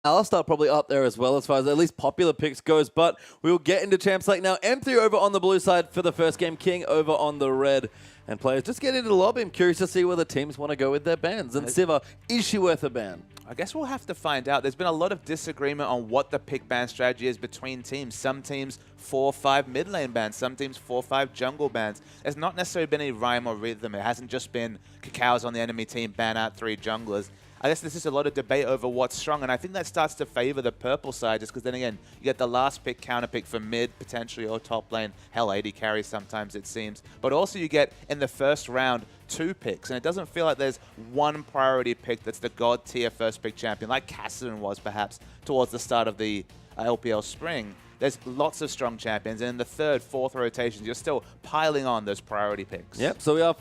Alistar probably up there as well as far as at least popular picks goes, but we'll get into Champs League now. M3 over on the blue side for the first game, King over on the red. And players just get into the lobby. I'm curious to see where the teams want to go with their bans. And Siva, is she worth a ban? I guess we'll have to find out. There's been a lot of disagreement on what the pick ban strategy is between teams. Some teams 4-5 mid lane bans, some teams 4-5 jungle bans. There's not necessarily been any rhyme or rhythm. It hasn't just been Cacao's on the enemy team, ban out 3 junglers. I guess there's just a lot of debate over what's strong, and I think that starts to favor the purple side, just because then again, you get the last pick, counter pick for mid, potentially, or top lane. Hell, 80 carries sometimes, it seems. But also you get, in the first round, 2 picks, and it doesn't feel like there's one priority pick that's the god tier first pick champion, like Kassadin was perhaps towards the start of the LPL spring. There's lots of strong champions, and in the third, fourth rotations, you're still piling on those priority picks. Yep, so we are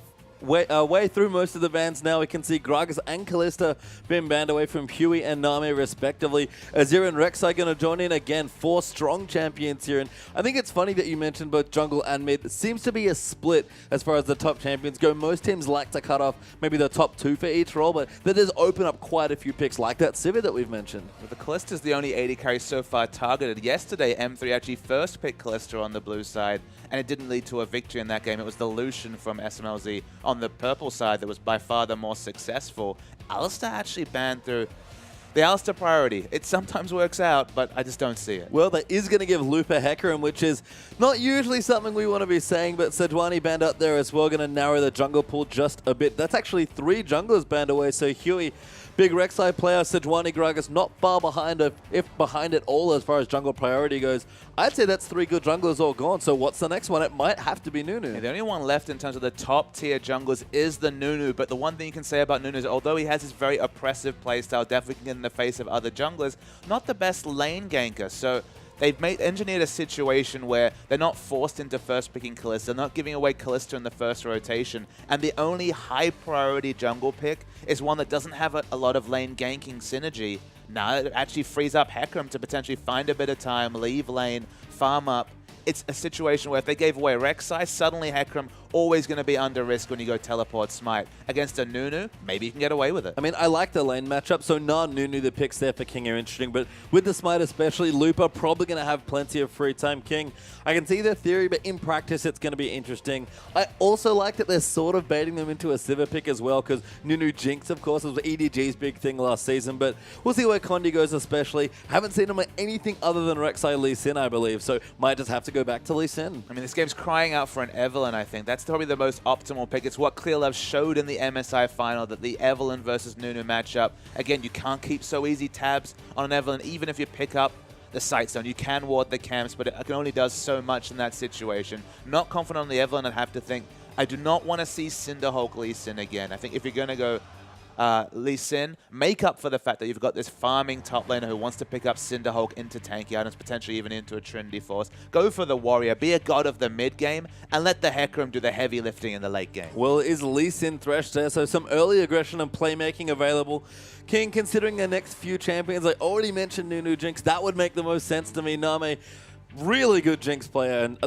way through most of the bans now. We can see Gragas and Kalista being banned away from Huey and Nami respectively. Azir and Rek'Sai going to join in again. 4 strong champions here. And I think it's funny that you mentioned both jungle and mid. It seems to be a split as far as the top champions go. Most teams like to cut off maybe the top 2 for each role, but that does open up quite a few picks like that Sivir that we've mentioned. But the Kalista's the only 80 carry so far targeted. Yesterday, M3 actually first picked Kalista on the blue side, and it didn't lead to a victory in that game. It was the Lucian from SMLZ on the purple side that was by far the more successful. Alistar actually banned through the Alistar priority. It sometimes works out, but I just don't see it. Well, that is going to give Lupa Hecarim, which is not usually something we want to be saying, but Sejuani banned up there as well, going to narrow the jungle pool just a bit. That's actually 3 junglers banned away, so Huey, big Rek'Sai player, Sejuani, Gragas, not far behind, if behind at all as far as jungle priority goes. I'd say that's 3 good junglers all gone, so what's the next one? It might have to be Nunu. Yeah, the only one left in terms of the top tier junglers is the Nunu, but the one thing you can say about Nunu is although he has this very oppressive playstyle, definitely can get in the face of other junglers, not the best lane ganker, so they've engineered a situation where they're not forced into first picking Kalista, they're not giving away Kalista in the first rotation, and the only high priority jungle pick is one that doesn't have a lot of lane ganking synergy. Now it actually frees up Hecarim to potentially find a bit of time, leave lane, farm up. It's a situation where if they gave away Rek'Sai, suddenly Hecarim always going to be under risk when you go teleport smite. Against a Nunu, maybe you can get away with it. I mean, I like the lane matchup, so Nunu, the picks there for King are interesting, but with the smite especially, Lupa probably going to have plenty of free time. King, I can see their theory, but in practice it's going to be interesting. I also like that they're sort of baiting them into a Sivir pick as well, because Nunu Jinx, of course, was EDG's big thing last season, but we'll see where Condi goes especially. Haven't seen him at anything other than Rek'Sai Lee Sin, I believe, so might just have to go back to Lee Sin. I mean, this game's crying out for an Evelynn, I think. That's probably the most optimal pick. It's what ClearLove showed in the MSI final, that the Evelynn versus Nunu matchup. Again, you can't keep so easy tabs on an Evelynn, even if you pick up the sight zone. You can ward the camps, but it only does so much in that situation. Not confident on the Evelynn, I'd have to think. I do not want to see Cinderhulk Lee Sin again. I think if you're going to go Lee Sin, make up for the fact that you've got this farming top laner who wants to pick up Cinderhulk into tanky items, potentially even into a Trinity Force. Go for the warrior, be a god of the mid game, and let the Hecarim do the heavy lifting in the late game. Well, is Lee Sin threshed there, so some early aggression and playmaking available. King, considering the next few champions, I already mentioned Nunu Jinx, that would make the most sense to me. Name, really good Jinx player, and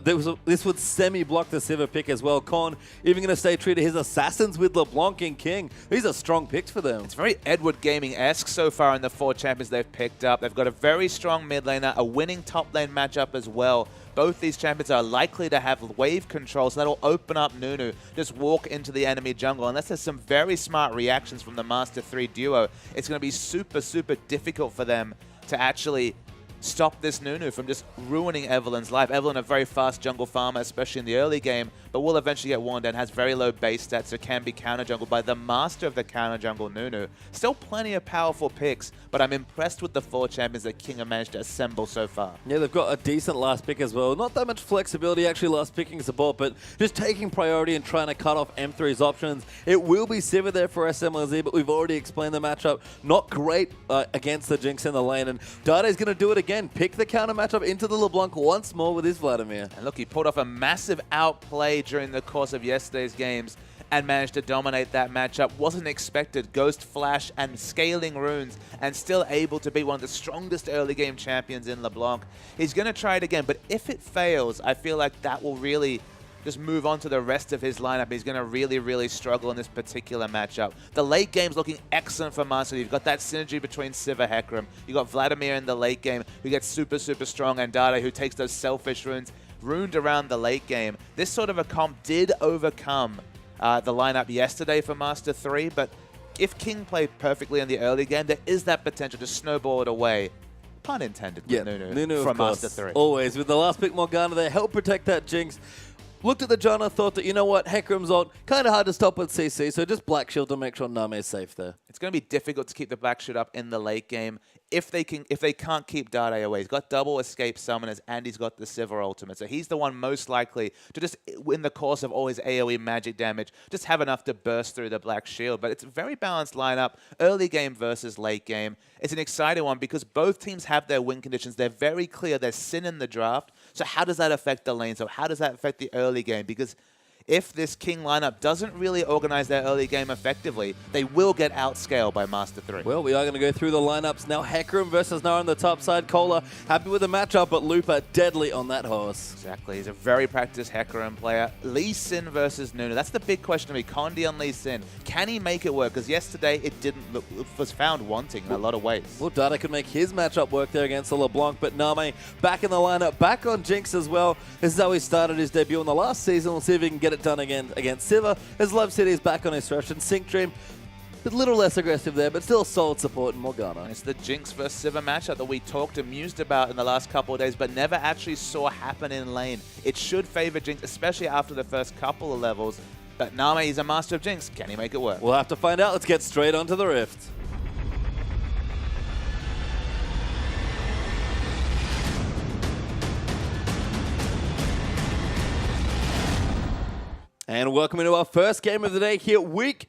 this would semi-block the Sivir pick as well. Con even going to stay true to his assassins with LeBlanc and King. These are strong picks for them. It's very Edward Gaming-esque so far in the 4 champions they've picked up. They've got a very strong mid laner, a winning top lane matchup as well. Both these champions are likely to have wave control, so that'll open up Nunu. Just walk into the enemy jungle. Unless there's some very smart reactions from the Master 3 duo, it's going to be super, super difficult for them to actually stop this Nunu from just ruining Evelynn's life. Evelynn, a very fast jungle farmer, especially in the early game, but will eventually get worn down, has very low base stats, so can be counter jungled by the master of the counter jungle, Nunu. Still plenty of powerful picks, but I'm impressed with the 4 champions that King have managed to assemble so far. Yeah, they've got a decent last pick as well. Not that much flexibility actually last picking support, but just taking priority and trying to cut off M3's options. It will be Sivir there for SMLZ, but we've already explained the matchup. Not great against the Jinx in the lane, and Dade's going to do it again. Pick the counter matchup into the LeBlanc once more with his Vladimir. And look, he pulled off a massive outplay during the course of yesterday's games and managed to dominate that matchup. Wasn't expected. Ghost Flash and scaling runes, and still able to be one of the strongest early game champions in LeBlanc. He's going to try it again, but if it fails, I feel like that will really just move on to the rest of his lineup, he's going to really, really struggle in this particular matchup. The late game's looking excellent for Master. You've got that synergy between Siva, Hecarim. You've got Vladimir in the late game, who gets super, super strong, and Dada, who takes those selfish runes, ruined around the late game. This sort of a comp did overcome the lineup yesterday for Master 3, but if King played perfectly in the early game, there is that potential to snowball it away. Pun intended with Nunu from Master 3. Always. With the last pick, Morgana there, help protect that Jinx. Looked at the Janna, thought that, you know what, Hecarim's ult, kind of hard to stop with CC, so just Black Shield to make sure Name is safe there. It's going to be difficult to keep the Black Shield up in the late game if they can't keep Dade away. He's got double escape summoners and he's got the Sivir ultimate, so he's the one most likely to just, in the course of all his AoE magic damage, just have enough to burst through the Black Shield. But it's a very balanced lineup, early game versus late game. It's an exciting one because both teams have their win conditions. They're very clear. There's Sin in the draft. So how does that affect the lane? So how does that affect the early game? Because if this King lineup doesn't really organize their early game effectively, they will get outscaled by Master 3. Well, we are going to go through the lineups now. Hecarim versus Nara on the top side. Cola happy with the matchup, but Lupa deadly on that horse. Exactly. He's a very practiced Hecarim player. Lee Sin versus Nunu. That's the big question to me. Condi on Lee Sin. Can he make it work? Because yesterday it didn't look, it was found wanting in a lot of ways. Well, Dada could make his matchup work there against the LeBlanc, but Name back in the lineup, back on Jinx as well. This is how he started his debut in the last season. We'll see if he can get it done again against Siva, as Love City is back on his rush, and Sync Dream a little less aggressive there, but still solid support in Morgana. It's the Jinx versus Siva matchup that we talked and mused about in the last couple of days, but never actually saw happen in lane. It should favor Jinx, especially after the first couple of levels. But Name, he's a master of Jinx. Can he make it work? We'll have to find out. Let's get straight onto the Rift. And welcome into our first game of the day here, week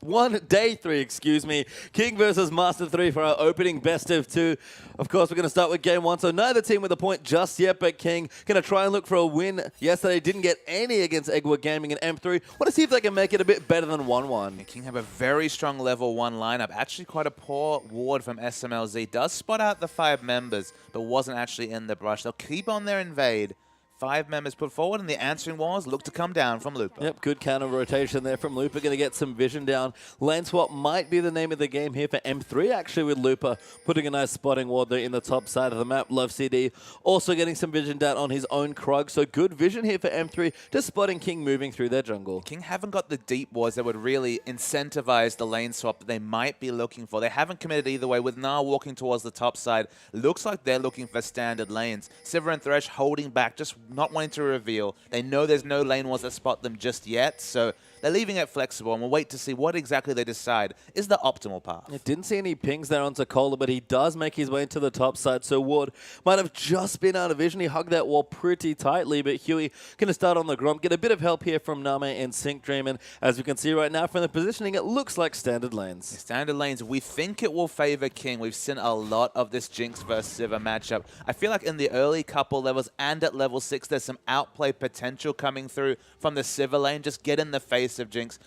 1, day 3, excuse me. King versus Master 3 for our opening best of 2. Of course, we're going to start with game 1, so neither team with a point just yet, but King going to try and look for a win. Yesterday didn't get any against Eggwood Gaming and M3. Want to see if they can make it a bit better than 1-1. King have a very strong level 1 lineup. Actually quite a poor ward from SMLZ. Does spot out the 5 members, but wasn't actually in the brush. They'll keep on their invade. 5 members put forward, and the answering was look to come down from Lupa. Yep, good counter rotation there from Lupa. Going to get some vision down. Lane swap might be the name of the game here for M3, actually, with Lupa putting a nice spotting ward there in the top side of the map. Love CD also getting some vision down on his own Krug. So good vision here for M3, just spotting King moving through their jungle. King haven't got the deep wards that would really incentivize the lane swap that they might be looking for. They haven't committed either way, with Nar walking towards the top side. Looks like they're looking for standard lanes. Sivir and Thresh holding back, just not wanting to reveal. They know there's no lane wars that spot them just yet, so they're leaving it flexible, and we'll wait to see what exactly they decide is the optimal path. I didn't see any pings there onto Cola, but he does make his way into the top side, so Ward might have just been out of vision. He hugged that wall pretty tightly, but Huey going to start on the Gromp, get a bit of help here from Name and Sync Dream, and as we can see right now from the positioning, it looks like standard lanes. Standard lanes, we think it will favor King. We've seen a lot of this Jinx versus Siva matchup. I feel like in the early couple levels and at level 6, there's some outplay potential coming through from the Siva lane. Just get in the face of Jinx,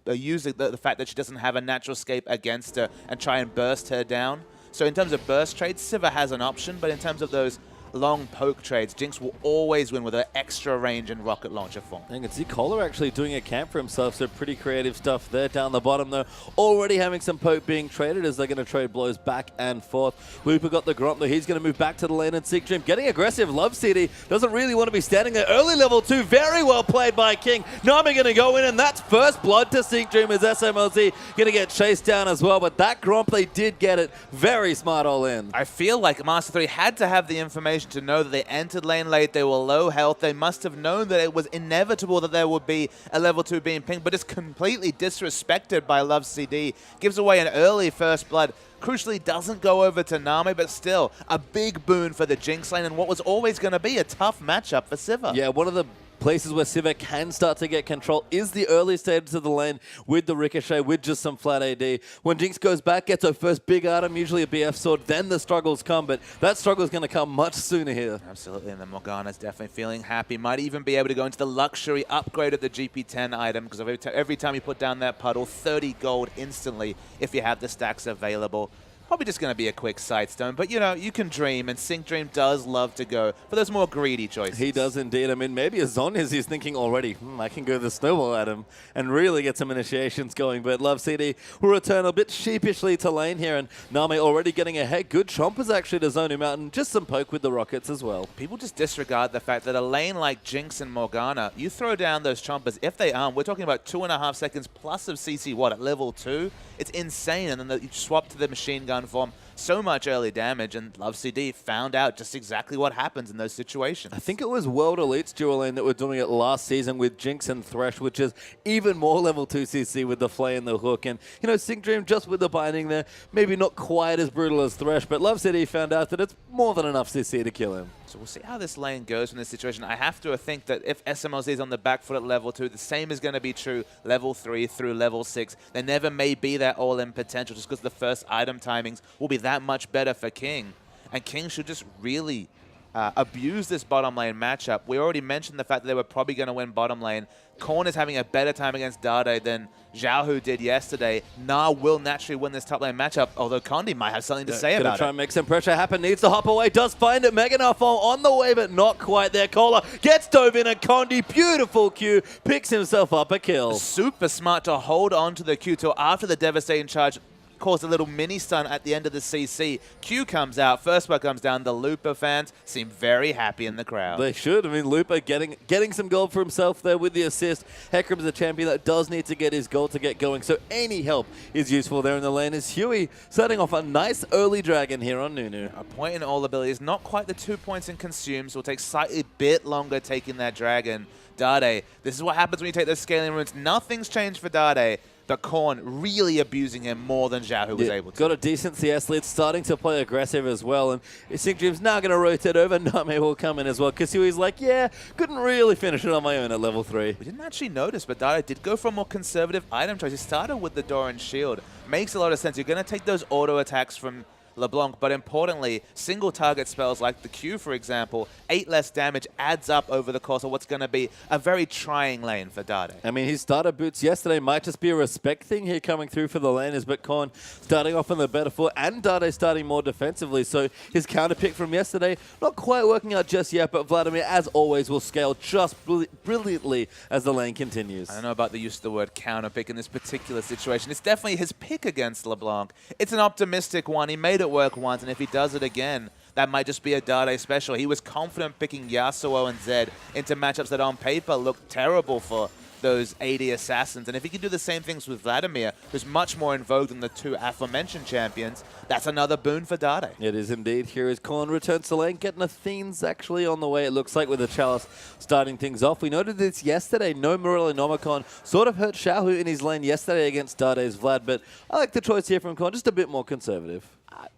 using the fact that she doesn't have a natural escape against her and try and burst her down. So in terms of burst trades, Siva has an option, but in terms of those long poke trades, Jinx will always win with her extra range and rocket launcher form. You can see Kohler actually doing a camp for himself, so pretty creative stuff there down the bottom though. Already having some poke being traded as they're going to trade blows back and forth. Lupa got the Gromp though, he's going to move back to the lane and Sync Dream getting aggressive. Love CD doesn't really want to be standing there. Early level 2, very well played by King. Nami going to go in, and that's first blood to Sync Dream as SMLZ going to get chased down as well, but that Gromp, they did get it. Very smart all in. I feel like Master 3 had to have the information to know that they entered lane late, they were low health. They must have known that it was inevitable that there would be a level 2 being pinged, but it's completely disrespected by Love CD. Gives away an early first blood. Crucially, doesn't go over to Nami, but still a big boon for the Jinx lane and what was always going to be a tough matchup for Siva. Yeah, one of the places where Siva can start to get control is the early stages of the lane with the Ricochet, with just some flat AD. When Jinx goes back, gets her first big item, usually a BF sword, then the struggles come, but that struggle is going to come much sooner here. Absolutely, and the Morgana's definitely feeling happy. Might even be able to go into the luxury upgrade of the GP10 item, because every time you put down that puddle, 30 gold instantly if you have the stacks available. Probably just going to be a quick sidestone, but you know, you can dream, and Sync Dream does love to go for those more greedy choices. He does indeed. I mean, maybe as Zonya's he's thinking already, I can go the snowball at him and really get some initiations going, but Love CD will return a bit sheepishly to lane here, and Name already getting ahead. Good chompers actually to Zonu Mountain, just some poke with the rockets as well. People just disregard the fact that a lane like Jinx and Morgana, you throw down those chompers, if they arm, we're talking about 2.5 seconds plus of CC, what, at level 2? It's insane, and then you swap to the machine gun form. So much early damage, and Love CD found out just exactly what happens in those situations. I think it was World Elite's dual lane that were doing it last season with Jinx and Thresh, which is even more level 2 CC with the flay and the hook. And, you know, Sync Dream just with the binding there, maybe not quite as brutal as Thresh, but Love CD found out that it's more than enough CC to kill him. So we'll see how this lane goes in this situation. I have to think that if SMLZ is on the back foot at level 2, the same is going to be true level 3 through level 6. There never may be that all-in potential just because the first item timings will be that much better for King. And King should just really abuse this bottom lane matchup. We already mentioned the fact that they were probably going to win bottom lane. Korn is having a better time against Dade than Xiaohu did yesterday. Na will naturally win this top lane matchup, although Condi might have something to say about it. Try and make some pressure happen. Needs to hop away. Does find it. Meganar Form on the way, but not quite there. Kohler gets dove in, and Condi, beautiful Q, picks himself up a kill. Super smart to hold on to the Q till after the devastating charge caused a little mini stun at the end of the CC. Q comes out, first one comes down. The Looper fans seem very happy in the crowd. They should. I mean, Looper getting some gold for himself there with the assist. Heckram's a champion that does need to get his gold to get going, so any help is useful there in the lane. Is Huey setting off a nice early dragon here on Nunu. A point in all abilities, not quite the 2 points in consume, so will take slightly bit longer taking that dragon. Dade, this is what happens when you take those scaling runes. Nothing's changed for Dade. But Korn really abusing him more than Xiaohu was able to. Got a decent CS lead, starting to play aggressive as well. And Sync Dream's now going to rotate over. Name will come in as well. Kasui's like, yeah, couldn't really finish it on my own at level 3. We didn't actually notice, but Dade did go for a more conservative item choice. He started with the Doran Shield. Makes a lot of sense. You're going to take those auto attacks from LeBlanc, but importantly, single target spells like the Q, for example, 8 less damage adds up over the course of what's going to be a very trying lane for Dade. I mean, his starter boots yesterday might just be a respect thing here coming through for the laners, but Korn starting off on the better foot and Dade starting more defensively, so his counter pick from yesterday not quite working out just yet, but Vladimir, as always, will scale just brilliantly as the lane continues. I don't know about the use of the word counter pick in this particular situation. It's definitely his pick against LeBlanc. It's an optimistic one. He made it work once, and if he does it again, that might just be a Dade special. He was confident picking Yasuo and Zed into matchups that on paper looked terrible for those AD assassins. And if he can do the same things with Vladimir, who's much more in vogue than the two aforementioned champions, that's another boon for Dade. It is indeed. Here is Korn returns to lane, getting Athene's actually on the way, it looks like, with the Chalice starting things off. We noted this yesterday. No Morellonomicon sort of hurt Xiaohu in his lane yesterday against Dade's Vlad, but I like the choice here from Korn, just a bit more conservative.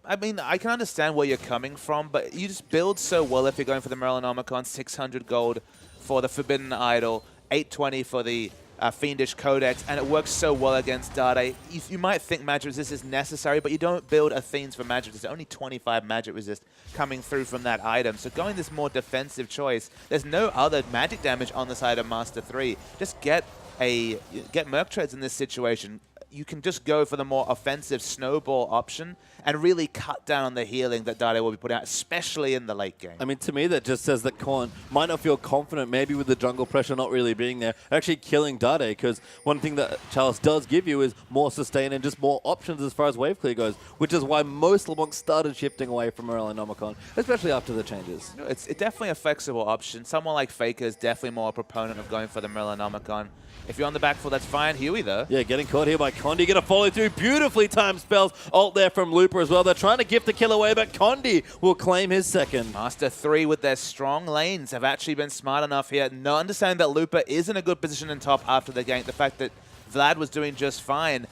I mean, I can understand where you're coming from, but you just build so well if you're going for the Morellonomicon. 600 gold for the Forbidden Idol, 820 for the Fiendish Codex, and it works so well against Dade. You might think magic resist is necessary, but you don't build Athenes for magic resist. Only 25 magic resist coming through from that item. So going this more defensive choice, there's no other magic damage on the side of Master 3. Just get Merc Treads in this situation. You can just go for the more offensive snowball option and really cut down on the healing that Dade will be putting out, especially in the late game. I mean, to me, that just says that Korn might not feel confident, maybe with the jungle pressure not really being there, actually killing Dade, because one thing that Chalice does give you is more sustain and just more options as far as wave clear goes, which is why most LeBlanc started shifting away from Morellonomicon, especially after the changes. It's definitely a flexible option. Someone like Faker is definitely more a proponent of going for the Morellonomicon. If you're on the back foot, that's fine. Huey, though. Yeah, getting caught here by Condi. Going to follow through. Beautifully timed spells. Ult there from Looper as well. They're trying to gift the kill away, but Condi will claim his second. Master 3 with their strong lanes have actually been smart enough here. No, understanding that Looper is in a good position in top after the gank. The fact that Vlad was doing just fine.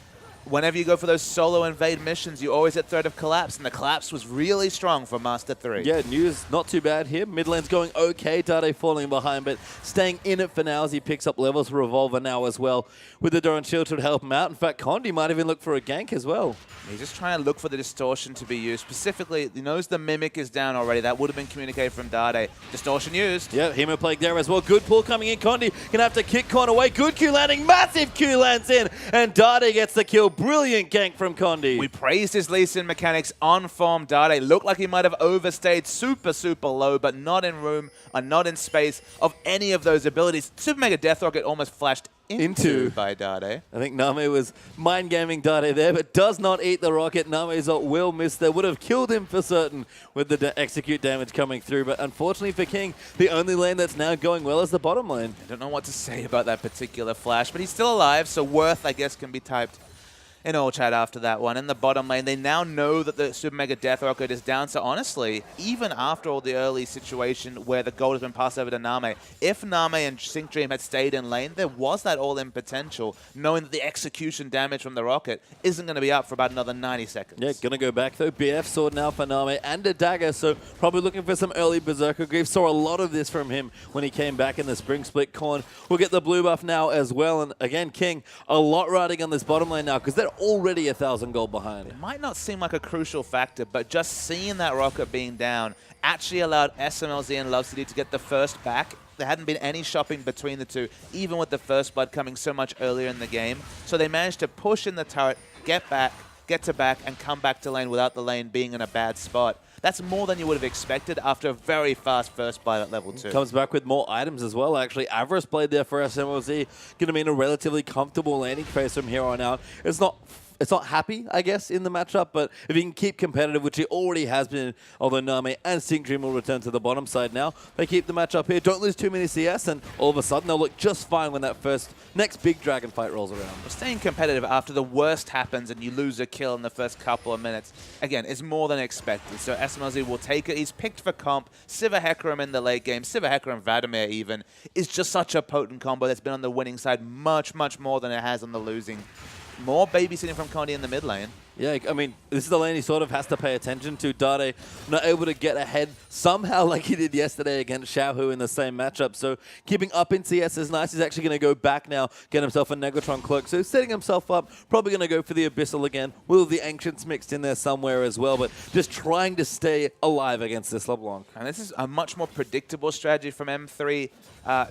Whenever you go for those solo invade missions, you always hit threat of collapse, and the collapse was really strong for Master 3. Yeah, news not too bad here. Mid lane's going okay. Dade falling behind, but staying in it for now as he picks up levels. Revolver now as well with the Doran Shield to help him out. In fact, Condi might even look for a gank as well. He's just trying to look for the distortion to be used. Specifically, he knows the Mimic is down already. That would have been communicated from Dade. Distortion used. Yeah, Hemoplague there as well. Good pull coming in. Condi gonna have to kick Korn away. Good Q landing. Massive Q lands in, and Dade gets the kill. brilliant gank from Condi. We praised his Lee Sin mechanics on form. Dade looked like he might have overstayed super, super low, but not in room and not in space of any of those abilities. Super Mega Death Rocket almost flashed into by Dade. I think Name was mind gaming Dade there, but does not eat the rocket. Name's will miss there. Would have killed him for certain with the execute damage coming through. But unfortunately for King, the only lane that's now going well is the bottom lane. I don't know what to say about that particular flash, but he's still alive, so worth, I guess, can be typed in all chat after that one. In the bottom lane, they now know that the Super Mega Death Rocket is down. So honestly, even after all the early situation where the gold has been passed over to Name, if Name and Sync Dream had stayed in lane, there was that all-in potential, knowing that the execution damage from the rocket isn't going to be up for about another 90 seconds. Yeah, going to go back though. BF sword now for Name and a dagger, so probably looking for some early Berserker Grief. Saw a lot of this from him when he came back in the Spring Split. Korn will get the blue buff now as well. And again, King, a lot riding on this bottom lane now because they're already 1,000 gold behind. It might not seem like a crucial factor, but just seeing that rocket being down actually allowed SMLZ and Love City to get the first back. There hadn't been any shopping between the two, even with the first blood coming so much earlier in the game. So they managed to push in the turret, get back, get to back, and come back to lane without the lane being in a bad spot. That's more than you would have expected after a very fast first blood at level 2. Comes back with more items as well, actually. Avarice played there for SMLZ. Going to be in a relatively comfortable landing phase from here on out. It's not happy, I guess, in the matchup, but if he can keep competitive, which he already has been, although Name and Sync Dream will return to the bottom side now, they keep the matchup here, don't lose too many CS, and all of a sudden they'll look just fine when that next big dragon fight rolls around. Well, staying competitive after the worst happens and you lose a kill in the first couple of minutes, again, is more than expected. So SMLZ will take it. He's picked for comp. Siva Hecarim in the late game. Siva Hecarim Vladimir even is just such a potent combo that's been on the winning side much, much more than it has on the losing. More babysitting from Condi in the mid lane. Yeah, I mean, this is the lane he sort of has to pay attention to. Dade not able to get ahead somehow like he did yesterday against Xiaohu in the same matchup. So keeping up in CS is nice. He's actually going to go back now, get himself a Negatron Cloak. So setting himself up, probably going to go for the Abyssal again. Will the Ancients mixed in there somewhere as well, but just trying to stay alive against this LeBlanc. And this is a much more predictable strategy from M3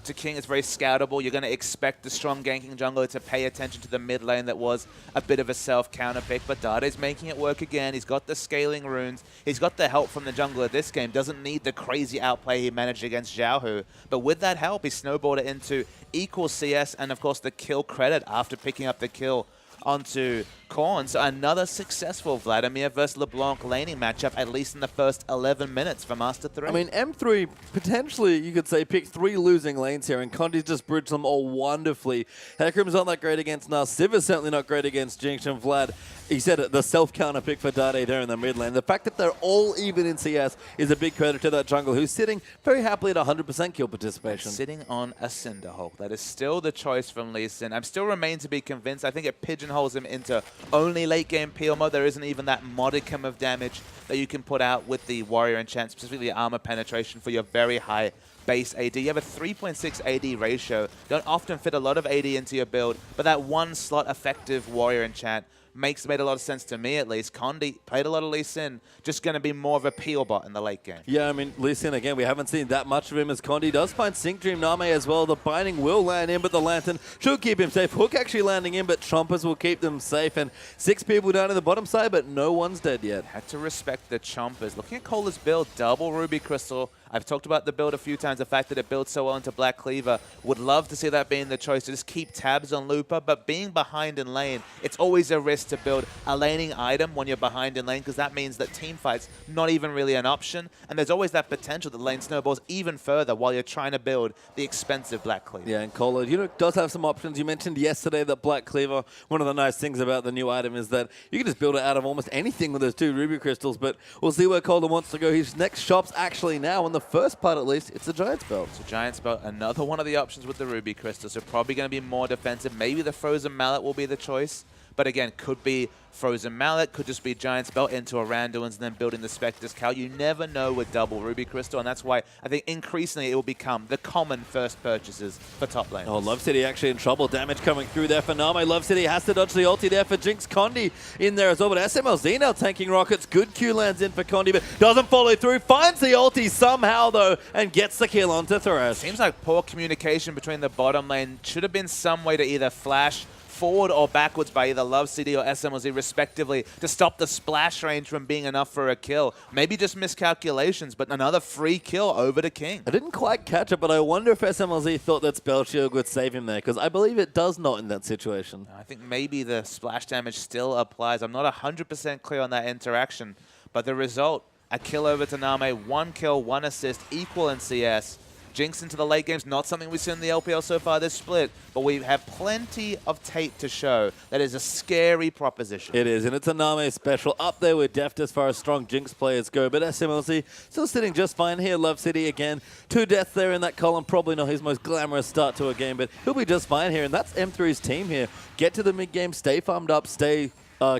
to King. It's very scoutable. You're going to expect the strong ganking jungler to pay attention to the mid lane that was a bit of a self-counter pick, but Dade's making it work again. He's got the scaling runes. He's got the help from the jungler this game. Doesn't need the crazy outplay he managed against Xiaohu. But with that help, he snowballed it into equal CS and, of course, the kill credit after picking up the kill onto Korn. So another successful Vladimir versus LeBlanc laning matchup, at least in the first 11 minutes for Master 3. I mean, M3 potentially, you could say, picked 3 losing lanes here, and Condi's just bridged them all wonderfully. Hecarim's not that great against Nas. Siva's certainly not great against Jinx and Vlad. He said it, the self-counter pick for Dade there in the mid lane. The fact that they're all even in CS is a big credit to that jungle, who's sitting very happily at 100% kill participation. Sitting on a Cinderhulk. That is still the choice from Lee Sin. I'm still remain to be convinced. I think it pigeonholes him into only late game peel mode. There isn't even that modicum of damage that you can put out with the warrior enchant, specifically armor penetration for your very high base AD. You have a 3.6 AD ratio. Don't often fit a lot of AD into your build, but that one slot effective warrior enchant made a lot of sense to me, at least. Condi played a lot of Lee Sin, just going to be more of a peel bot in the late game. Yeah, I mean, Lee Sin, again, we haven't seen that much of him as Condi does find Sync Dream Name as well. The binding will land in, but the Lantern should keep him safe. Hook actually landing in, but Chompers will keep them safe. And 6 people down in the bottom side, but no one's dead yet. Had to respect the Chompers. Looking at Cola's build, double Ruby Crystal. I've talked about the build a few times, the fact that it builds so well into Black Cleaver. Would love to see that being the choice to just keep tabs on Looper, but being behind in lane, it's always a risk to build a laning item when you're behind in lane, because that means that team fight's not even really an option, and there's always that potential that lane snowballs even further while you're trying to build the expensive Black Cleaver. Yeah, and Cola, does have some options. You mentioned yesterday that Black Cleaver, one of the nice things about the new item is that you can just build it out of almost anything with those 2 Ruby Crystals, but we'll see where Cola wants to go. His next shop's actually now, in the first part at least, it's a Giant's Belt. So Giant's Belt, another one of the options with the Ruby Crystal, so probably going to be more defensive. Maybe the Frozen Mallet will be the choice, but again, could be Frozen Mallet, could just be Giant's Belt into a Randuin's and then building the Spectre's Cowl. You never know with double Ruby Crystal, and that's why I think increasingly it will become the common first purchases for top lane. Oh, Love City actually in trouble. Damage coming through there for Name. Love City has to dodge the ulti there for Jinx. Condi in there as well, but SMLZ now tanking rockets. Good Q lands in for Condi, but doesn't follow through. Finds the ulti somehow, though, and gets the kill onto Thresh. Seems like poor communication between the bottom lane. Should have been some way to either flash forward or backwards by either Love City or SMLZ respectively to stop the splash range from being enough for a kill. Maybe just miscalculations, but another free kill over to King. I didn't quite catch it, but I wonder if SMLZ thought that Spell Shield would save him there, because I believe it does not in that situation. I think maybe the splash damage still applies. I'm not 100% clear on that interaction, but the result, a kill over to Name, 1 kill, 1 assist, equal in CS. Jinx into the late game's not something we've seen in the LPL so far this split, but we have plenty of tape to show that is a scary proposition. It is, and it's a Name special up there with Deft as far as strong Jinx players go, but SMLZ still sitting just fine here. Love City again, 2 deaths there in that column, probably not his most glamorous start to a game, but he'll be just fine here, and that's M3's team here. Get to the mid game, stay farmed up, stay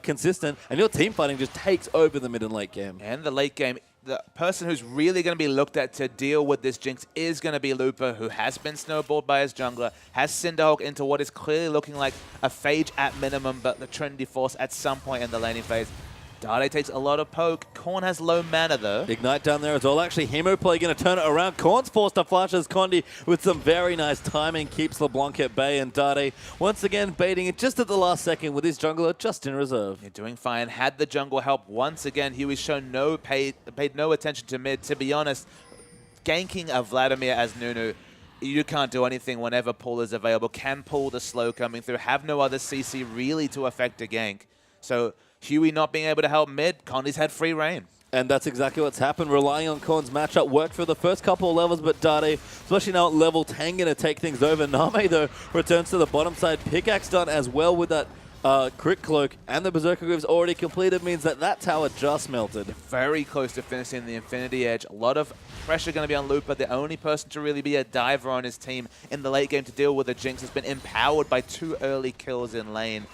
consistent, and your team fighting just takes over the mid and late game. And the late game, the person who's really going to be looked at to deal with this Jinx is going to be Looper, who has been snowballed by his jungler, has Cinderhawk into what is clearly looking like a Phage at minimum, but the Trinity Force at some point in the laning phase. Dade takes a lot of poke. Korn has low mana, though. Ignite down there as well. Actually, Hemo Play going to turn it around. Korn's forced to flash as Condi with some very nice timing. Keeps LeBlanc at bay, and Dade once again baiting it just at the last second with his jungler just in reserve. You're doing fine. Had the jungle help once again. Huey's shown paid no attention to mid. To be honest, ganking a Vladimir as Nunu, you can't do anything whenever pull is available. Can pull the slow coming through. Have no other CC really to affect a gank. So Huey not being able to help mid, Condi's had free reign. And that's exactly what's happened. Relying on Korn's matchup worked for the first couple of levels, but Dade, especially now at level 10, going to take things over. Name, though, returns to the bottom side. Pickaxe done as well with that crit cloak, and the Berserker Groove's already completed, means that that tower just melted. Very close to finishing the Infinity Edge. A lot of pressure going to be on Looper. The only person to really be a diver on his team in the late game to deal with the Jinx has been empowered by 2 early kills in lane.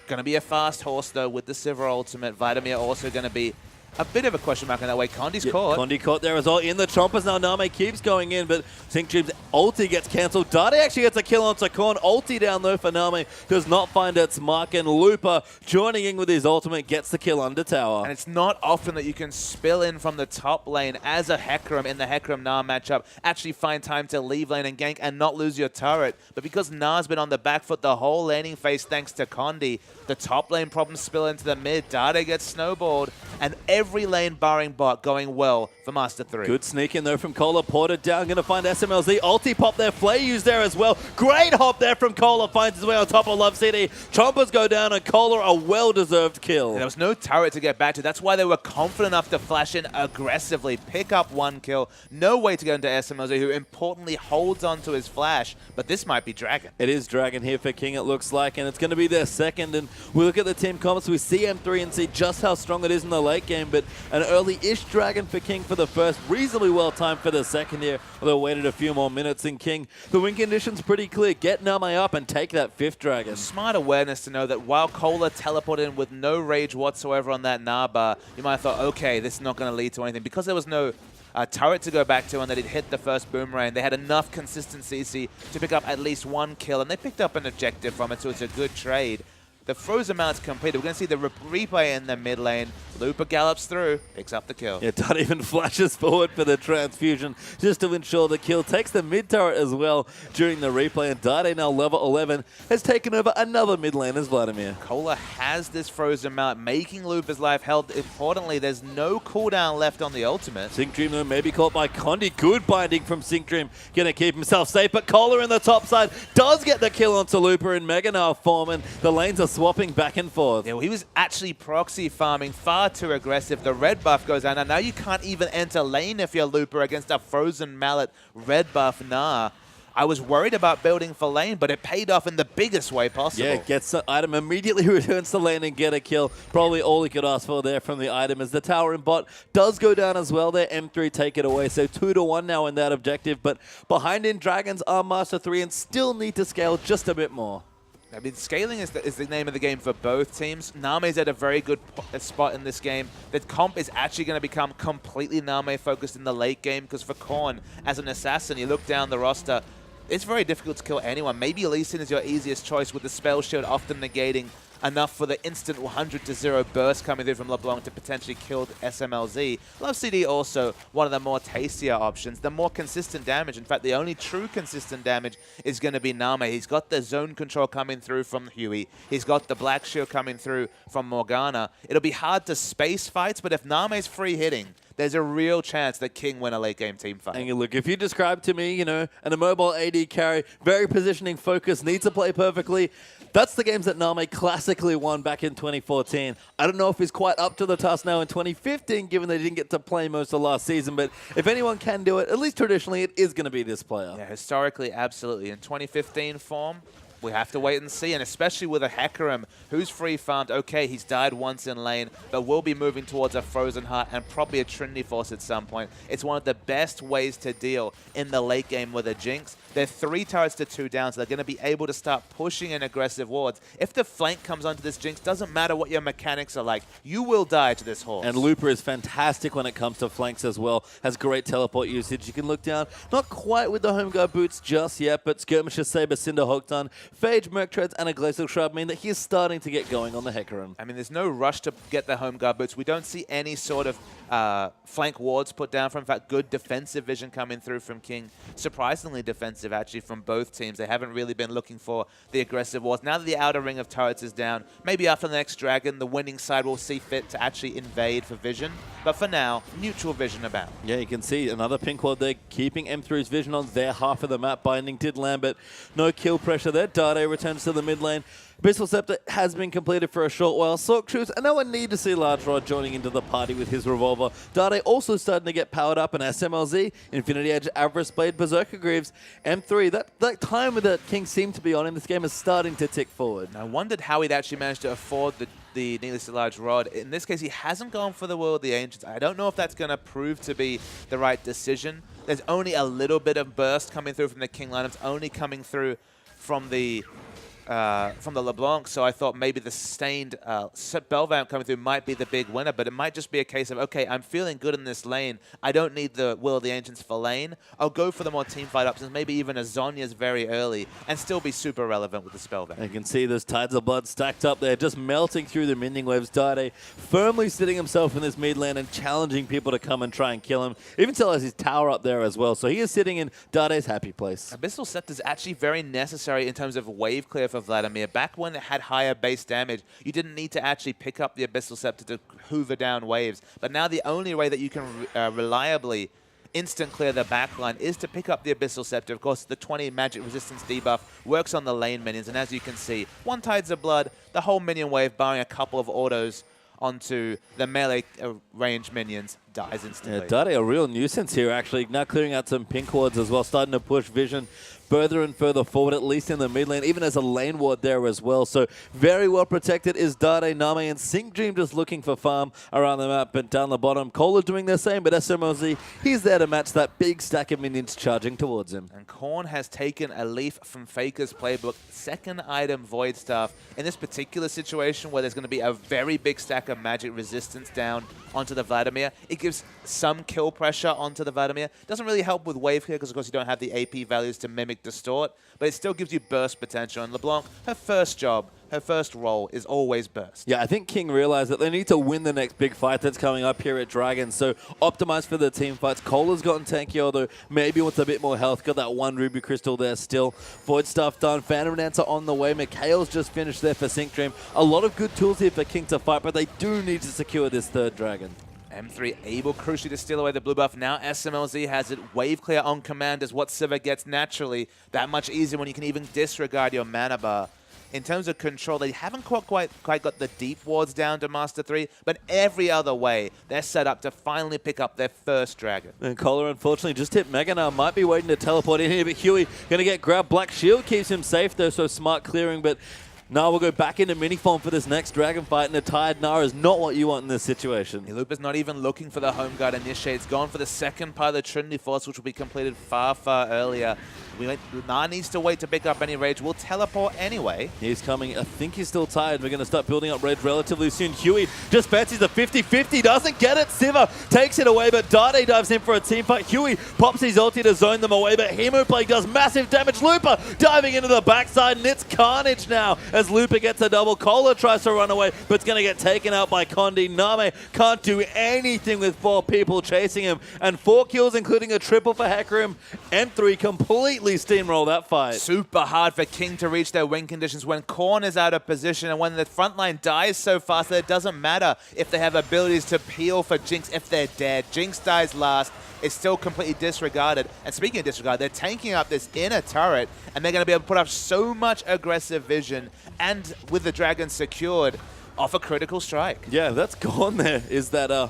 Going to be a fast horse, though, with the Sivir ultimate. Vladimir also going to be a bit of a question mark in that way. Condi's caught. Condi caught there as well. In the chompers now. Name keeps going in, but Syncdream's ulti gets cancelled. Dade actually gets a kill on Korn. Ulti down though for Name. Does not find its mark, and Looper joining in with his ultimate gets the kill under tower. And it's not often that you can spill in from the top lane as a Hecarim in the Hecarim-Gnar matchup, actually find time to leave lane and gank and not lose your turret. But because Gnar's been on the back foot the whole laning phase thanks to Condi, the top lane problems spill into the mid. Dade gets snowballed, and every lane barring bot going well for Master 3. Good sneak in though from Cola. Ported down, going to find SMLZ. Ulti pop there, Flay used there as well. Great hop there from Cola, finds his way on top of Love City. Chompers go down, and Cola a well-deserved kill. There was no turret to get back to. That's why they were confident enough to flash in aggressively, pick up 1 kill. No way to go into SMLZ, who importantly holds on to his flash, but this might be Dragon. It is Dragon here for King, it looks like, and it's going to be their second. And we look at the team comps, we see M3 and see just how strong it is in the late game, but an early-ish Dragon for King for the first, reasonably well timed for the second here, although waited a few more minutes in King. The win condition's pretty clear. Get Name up and take that 5th Dragon. Smart awareness to know that while Cola teleported in with no rage whatsoever on that Gnar bar, you might have thought, okay, this is not going to lead to anything. Because there was no turret to go back to and that it hit the first boomerang, they had enough consistent CC to pick up at least 1 kill, and they picked up an objective from it, so it's a good trade. The frozen mount's completed. We're going to see the replay in the mid lane. Looper gallops through, picks up the kill. Yeah, Dot even flashes forward for the transfusion just to ensure the kill. Takes the mid turret as well during the replay, and Dade, now level 11, has taken over another mid lane as Vladimir. Cola has this frozen mount, making Looper's life hell. Importantly, there's no cooldown left on the ultimate. Syncdream, though, may be caught by Condi. Good binding from Syncdream. Gonna keep himself safe, but Cola in the top side does get the kill onto Looper in Mega Gnar form, and the lanes are swapping back and forth. Yeah, well, he was actually proxy farming far too aggressive. The red buff goes down, and now you can't even enter lane if you're Looper against a frozen mallet red buff Gnar. I was worried about building for lane, but it paid off in the biggest way possible. Yeah, gets the item, immediately returns to lane and get a kill. Probably all he could ask for there from the item, as the tower in bot does go down as well there. M3 take it away, so 2-1 now in that objective. But behind in, Dragons are Master 3 and still need to scale just a bit more. I mean, scaling is the name of the game for both teams. Name's at a very good spot in this game. The comp is actually going to become completely Name-focused in the late game, because for Korn, as an assassin, you look down the roster, it's very difficult to kill anyone. Maybe Lee Sin is your easiest choice, with the spell shield often negating enough for the instant 100-0 burst coming through from LeBlanc to potentially kill SMLZ. Love CD also one of the more tastier options, the more consistent damage. In fact, the only true consistent damage is going to be Name. He's got the zone control coming through from Huey. He's got the Black Shield coming through from Morgana. It'll be hard to space fights, but if Name's free hitting, there's a real chance that King win a late game team fight. And look, if you describe to me, an immobile AD carry, very positioning focus, needs to play perfectly, that's the games that Name classically won back in 2014. I don't know if he's quite up to the task now in 2015, given they didn't get to play most of last season, but if anyone can do it, at least traditionally, it is going to be this player. Yeah, historically, absolutely. In 2015 form, we have to wait and see, and especially with a Hecarim who's free farmed. Okay, he's died once in lane, but will be moving towards a Frozen Heart and probably a Trinity Force at some point. It's one of the best ways to deal in the late game with a Jinx. They're 3 turrets to 2 down, so they're going to be able to start pushing in aggressive wards. If the flank comes onto this Jinx, doesn't matter what your mechanics are like, you will die to this horse. And Looper is fantastic when it comes to flanks as well. Has great teleport usage. You can look down, not quite with the home guard boots just yet, but Skirmisher, Saber, Cinder, Hogton, Phage, Merc Treads, and a Glacial Shroud mean that he's starting to get going on the Hecarim. I mean, there's no rush to get the home guard boots. We don't see any sort of flank wards put down from. In fact, good defensive vision coming through from King. Surprisingly defensive, actually, from both teams. They haven't really been looking for the aggressive wards. Now that the outer ring of turrets is down, maybe after the next dragon, the winning side will see fit to actually invade for vision. But for now, neutral vision about. Yeah, you can see another pink ward there, keeping M3's vision on their half of the map. Binding did land, but no kill pressure there. Dade returns to the mid lane. Abyssal Scepter has been completed for a short while. Sork Truce, and no one need to see Large Rod joining into the party with his revolver. Dade also starting to get powered up, and SMLZ, Infinity Edge, Avarice Blade, Berserker Greaves, M3. That time that King seemed to be on in this game is starting to tick forward. I wondered how he'd actually managed to afford the needlessly large rod. In this case, he hasn't gone for the Will of the Ancients. I don't know if that's going to prove to be the right decision. There's only a little bit of burst coming through from the King lineup. It's only coming through from the LeBlanc, so I thought maybe the sustained Spellvamp coming through might be the big winner, but it might just be a case of, okay, I'm feeling good in this lane. I don't need the Will of the Ancients for lane. I'll go for the more teamfight options, maybe even a Zhonya's very early, and still be super relevant with the Spellvamp. You can see those Tides of Blood stacked up there, just melting through the minion waves. Dade firmly sitting himself in this mid lane and challenging people to come and try and kill him. Even still has his tower up there as well, so he is sitting in Dade's happy place. Abyssal Scepter is actually very necessary in terms of wave clear for Vladimir. Back when it had higher base damage, you didn't need to actually pick up the Abyssal Scepter to hoover down waves. But now the only way that you can reliably instant clear the backline is to pick up the Abyssal Scepter. Of course, the 20 magic resistance debuff works on the lane minions, and as you can see, one Tides of Blood, the whole minion wave, barring a couple of autos onto the melee range minions, dies instantly. Yeah, Dade, a real nuisance here, actually. Now clearing out some pink wards as well, starting to push vision further and further forward, at least in the mid lane, even as a lane ward there as well. So very well protected is Dade, Name, and Sync Dream just looking for farm around the map. And down the bottom, Kohler doing the same, but SMLZ, he's there to match that big stack of minions charging towards him. And Korn has taken a leaf from Faker's playbook. Second item, Void Staff. In this particular situation where there's going to be a very big stack of magic resistance down onto the Vladimir, it gives some kill pressure onto the Vladimir. Doesn't really help with wave clear because, of course, you don't have the AP values to mimic Distort, but it still gives you burst potential. And LeBlanc, her first job, her first role is always burst. Yeah, I think King realized that they need to win the next big fight that's coming up here at Dragon, so optimize for the team fights. Kohler's gotten tanky, although maybe wants a bit more health. Got that one Ruby Crystal there still. Void Stuff done. Phantom Dancer on the way. Mikhail's just finished there for Sync Dream. A lot of good tools here for King to fight, but they do need to secure this third Dragon. M3 able crucially to steal away the blue buff. Now SMLZ has it. Wave clear on command is what Sivir gets naturally. That much easier when you can even disregard your mana bar. In terms of control, they haven't quite got the deep wards down to Master 3, but every other way, they're set up to finally pick up their first dragon. And Kohler, unfortunately, just hit Mega now. Might be waiting to teleport in here, but Huey going to get grabbed. Black Shield keeps him safe, though, so smart clearing, but now we'll go back into mini form for this next dragon fight, and a tired Nara is not what you want in this situation. Lupa's not even looking for the home guard initiate. It's gone for the second part of the Trinity Force, which will be completed far earlier. Nara needs to wait to pick up any rage. We'll teleport anyway. He's coming. I think he's still tired. We're going to start building up rage relatively soon. Huey just fancies the 50-50. Doesn't get it. Sivir takes it away, but Dade dives in for a team fight. Huey pops his ulti to zone them away, but Hemoplague does massive damage. Lupa diving into the backside, and it's carnage now as Lupa gets a double. Cola tries to run away, but it's going to get taken out by Condi. Name can't do anything with 4 people chasing him, and 4 kills, including a triple for Hecarim. M3 completely steamroll that fight. Super hard for King to reach their win conditions when Korn is out of position and when the front line dies so fast that it doesn't matter if they have abilities to peel for Jinx if they're dead. Jinx dies last. It's still completely disregarded. And speaking of disregard, they're tanking up this inner turret, and they're going to be able to put up so much aggressive vision, and with the dragon secured, off a critical strike. Yeah, that's gone there, is that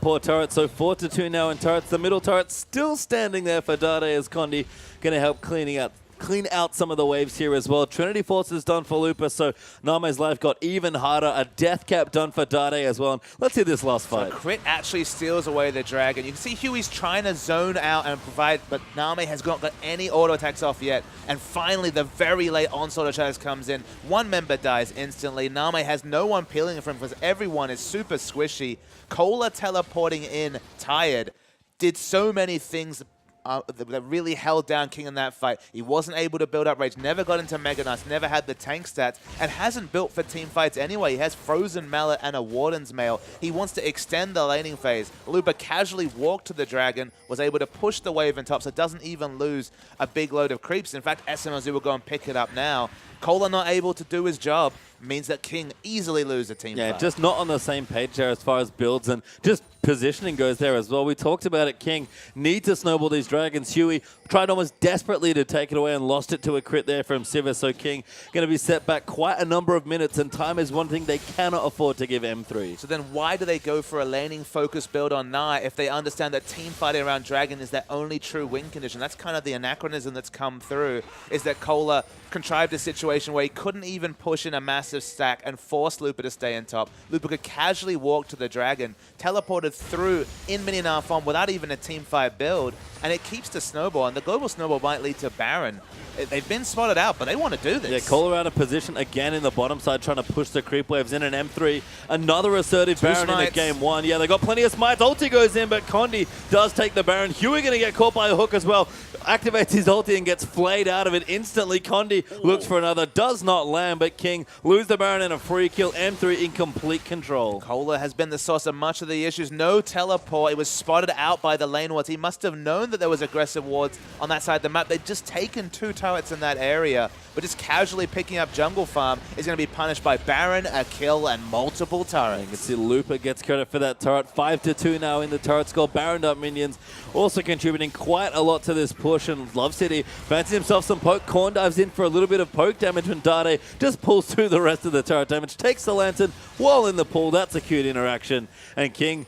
poor turret. So 4-2 now in turrets. The middle turret still standing there for Dade as Condi going to help clean out some of the waves here as well. Trinity Force is done for Lupa, so Name's life got even harder. A death cap done for Dade as well. And let's see this last fight. So Crit actually steals away the dragon. You can see Huey's trying to zone out and provide, but Name has not got any auto attacks off yet. And finally, the very late onslaught attack comes in. One member dies instantly. Name has no one peeling from him because everyone is super squishy. Cola teleporting in, tired, did so many things that really held down King in that fight. He wasn't able to build up rage, never got into Mega Knights, never had the tank stats, and hasn't built for team fights anyway. He has Frozen Mallet and a Warden's Mail. He wants to extend the laning phase. Lupa casually walked to the dragon, was able to push the wave in top, so doesn't even lose a big load of creeps. In fact, SMLZ will go and pick it up now. Cola not able to do his job means that King easily lose a team fight. Yeah, just not on the same page there as far as builds and just positioning goes there as well. We talked about it. King need to snowball these dragons. Huey tried almost desperately to take it away and lost it to a crit there from Sivir. So King going to be set back quite a number of minutes, and time is one thing they cannot afford to give M3. So then why do they go for a laning focus build on Nai if they understand that team fighting around Dragon is their only true win condition? That's kind of the anachronism that's come through, is that Cola contrived a situation where he couldn't even push in a massive stack and force Lupa to stay in top. Lupa could casually walk to the dragon, teleported through in minion farm without even a team fight build, and it keeps the snowball, and the global snowball might lead to Baron. They've been spotted out, but they want to do this. Yeah, Cola out of position again in the bottom side, trying to push the creep waves in, and M3, another assertive Baron in the game one. Yeah, they got plenty of smites. Ulti goes in, but Condi does take the Baron. Huey going to get caught by a hook as well. Activates his ulti and gets flayed out of it instantly. Condi looks for another, does not land, but King lose the Baron and a free kill. M3 in complete control. Cola has been the source of much of the issues. No teleport. It was spotted out by the lane wards. He must have known that there was aggressive wards on that side of the map. They'd just taken 2 turrets in that area, but just casually picking up jungle farm is going to be punished by Baron, a kill, and multiple turrets. You can see Lupa gets credit for that turret. 5-2 now in the turret score. Baron up minions, also contributing quite a lot to this push, and Love City fancies himself some poke. Korn dives in for a little bit of poke damage when Dade just pulls through the rest of the turret damage. Takes the lantern while in the pool. That's a cute interaction. And King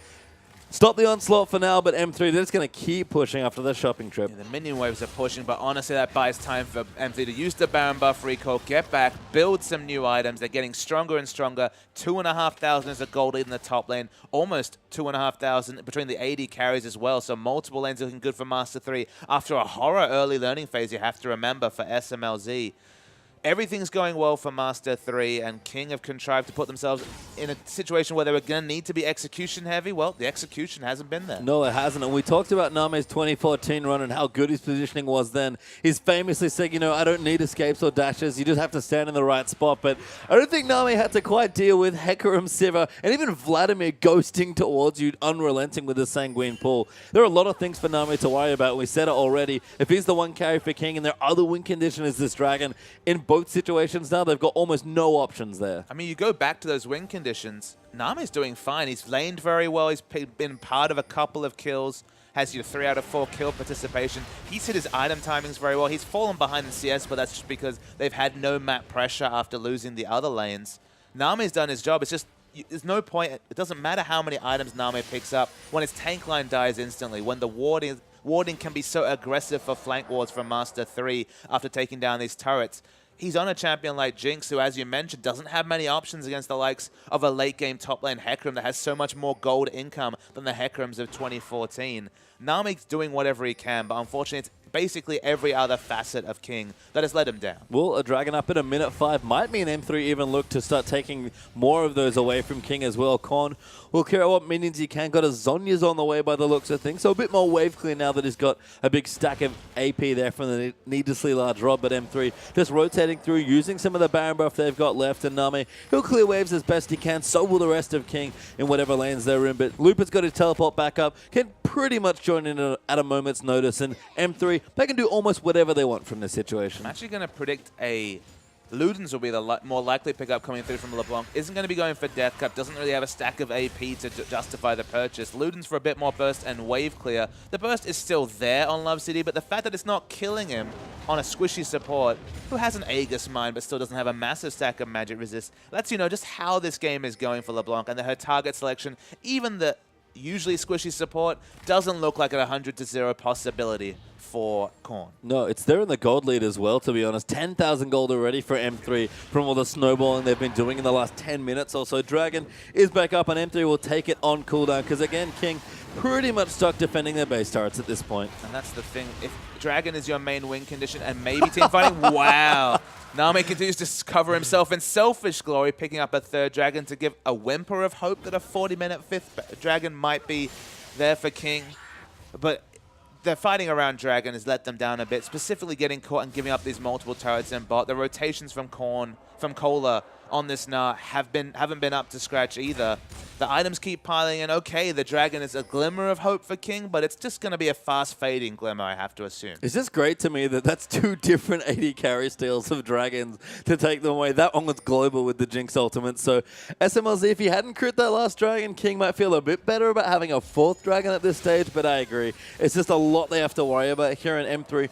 stop the onslaught for now, but M3, they're just going to keep pushing after the shopping trip. Yeah, the minion waves are pushing, but honestly, that buys time for M3 to use the Baron buff recall, get back, build some new items. They're getting stronger and stronger. 2,500 is a gold lead in the top lane. Almost 2,500 between the AD carries as well, so multiple lanes looking good for Master 3. After a horror early learning phase, you have to remember, for SMLZ. Everything's going well for Master 3, and King have contrived to put themselves in a situation where they were going to need to be execution heavy. Well, the execution hasn't been there. No, it hasn't. And we talked about Name's 2014 run and how good his positioning was then. He's famously said, you know, I don't need escapes or dashes. You just have to stand in the right spot. But I don't think Name had to quite deal with Hecarim, Sivir, and even Vladimir ghosting towards you, unrelenting with the Sanguine pull. There are a lot of things for Name to worry about. We said it already. If he's the one carry for King and their other win condition is this dragon, in both situations now, they've got almost no options there. I mean, you go back to those win conditions, Name's doing fine. He's laned very well. He's been part of a couple of kills. Has 3 out of 4 kill participation. He's hit his item timings very well. He's fallen behind in CS, but that's just because they've had no map pressure after losing the other lanes. Name's done his job. It's just, there's no point. It doesn't matter how many items Name picks up when his tank line dies instantly, when the warding can be so aggressive for flank wards from Master 3 after taking down these turrets. He's on a champion like Jinx, who, as you mentioned, doesn't have many options against the likes of a late-game top lane Hecarim that has so much more gold income than the Hecarims of 2014. Nami's doing whatever he can, but unfortunately it's basically every other facet of King that has let him down. Well, a Dragon up at a minute 5 might mean M3 even look to start taking more of those away from King as well. Con will care what minions he can. Got a Zonya's on the way by the looks of things, so a bit more wave clear now that he's got a big stack of AP there from the needlessly large rob, but M3 just rotating through, using some of the Baron buff they've got left, and Nami, he'll clear waves as best he can, so will the rest of King in whatever lanes they're in, but Lupa's got his teleport back up, can pretty much join in at a moment's notice, and M3, they can do almost whatever they want from this situation. I'm actually going to predict a Ludens will be the more likely pickup coming through from LeBlanc. Isn't going to be going for Death Cup. Doesn't really have a stack of AP to justify the purchase. Ludens for a bit more burst and wave clear. The burst is still there on Love City, but the fact that it's not killing him on a squishy support who has an Aegis Mine but still doesn't have a massive stack of magic resist lets you know just how this game is going for LeBlanc, and that her target selection, even the usually squishy support, doesn't look like a 100-0 possibility for Korn. No, it's there in the gold lead as well, to be honest. 10,000 gold already for M3 from all the snowballing they've been doing in the last 10 minutes or so. Dragon is back up, and M3 will take it on cooldown because, again, King pretty much stuck defending their base turrets at this point. And that's the thing. If Dragon is your main win condition and maybe team fighting, wow. Nami continues to cover himself in selfish glory, picking up a third Dragon to give a whimper of hope that a 40-minute fifth Dragon might be there for King. But the fighting around Dragon has let them down a bit, specifically getting caught and giving up these multiple turrets in bot. The rotations from Cola on this Gnar haven't been up to scratch either. The items keep piling in. Okay, the Dragon is a glimmer of hope for King, but it's just going to be a fast-fading glimmer, I have to assume. It's just great to me that that's two different 80 carry steals of Dragons to take them away. That one was global with the Jinx ultimate. So SMLZ, if he hadn't crit that last Dragon, King might feel a bit better about having a fourth Dragon at this stage, but I agree. It's just a lot they have to worry about here in M3.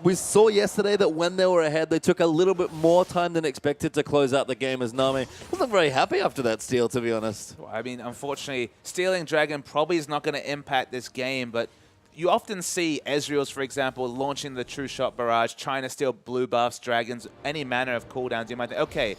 We saw yesterday that when they were ahead, they took a little bit more time than expected to close out the game, as Nami wasn't very happy after that steal, to be honest. Well, I mean, unfortunately, stealing Dragon probably is not going to impact this game, but you often see Ezreal's, for example, launching the True Shot Barrage, trying to steal blue buffs, Dragons, any manner of cooldowns. You might think, okay,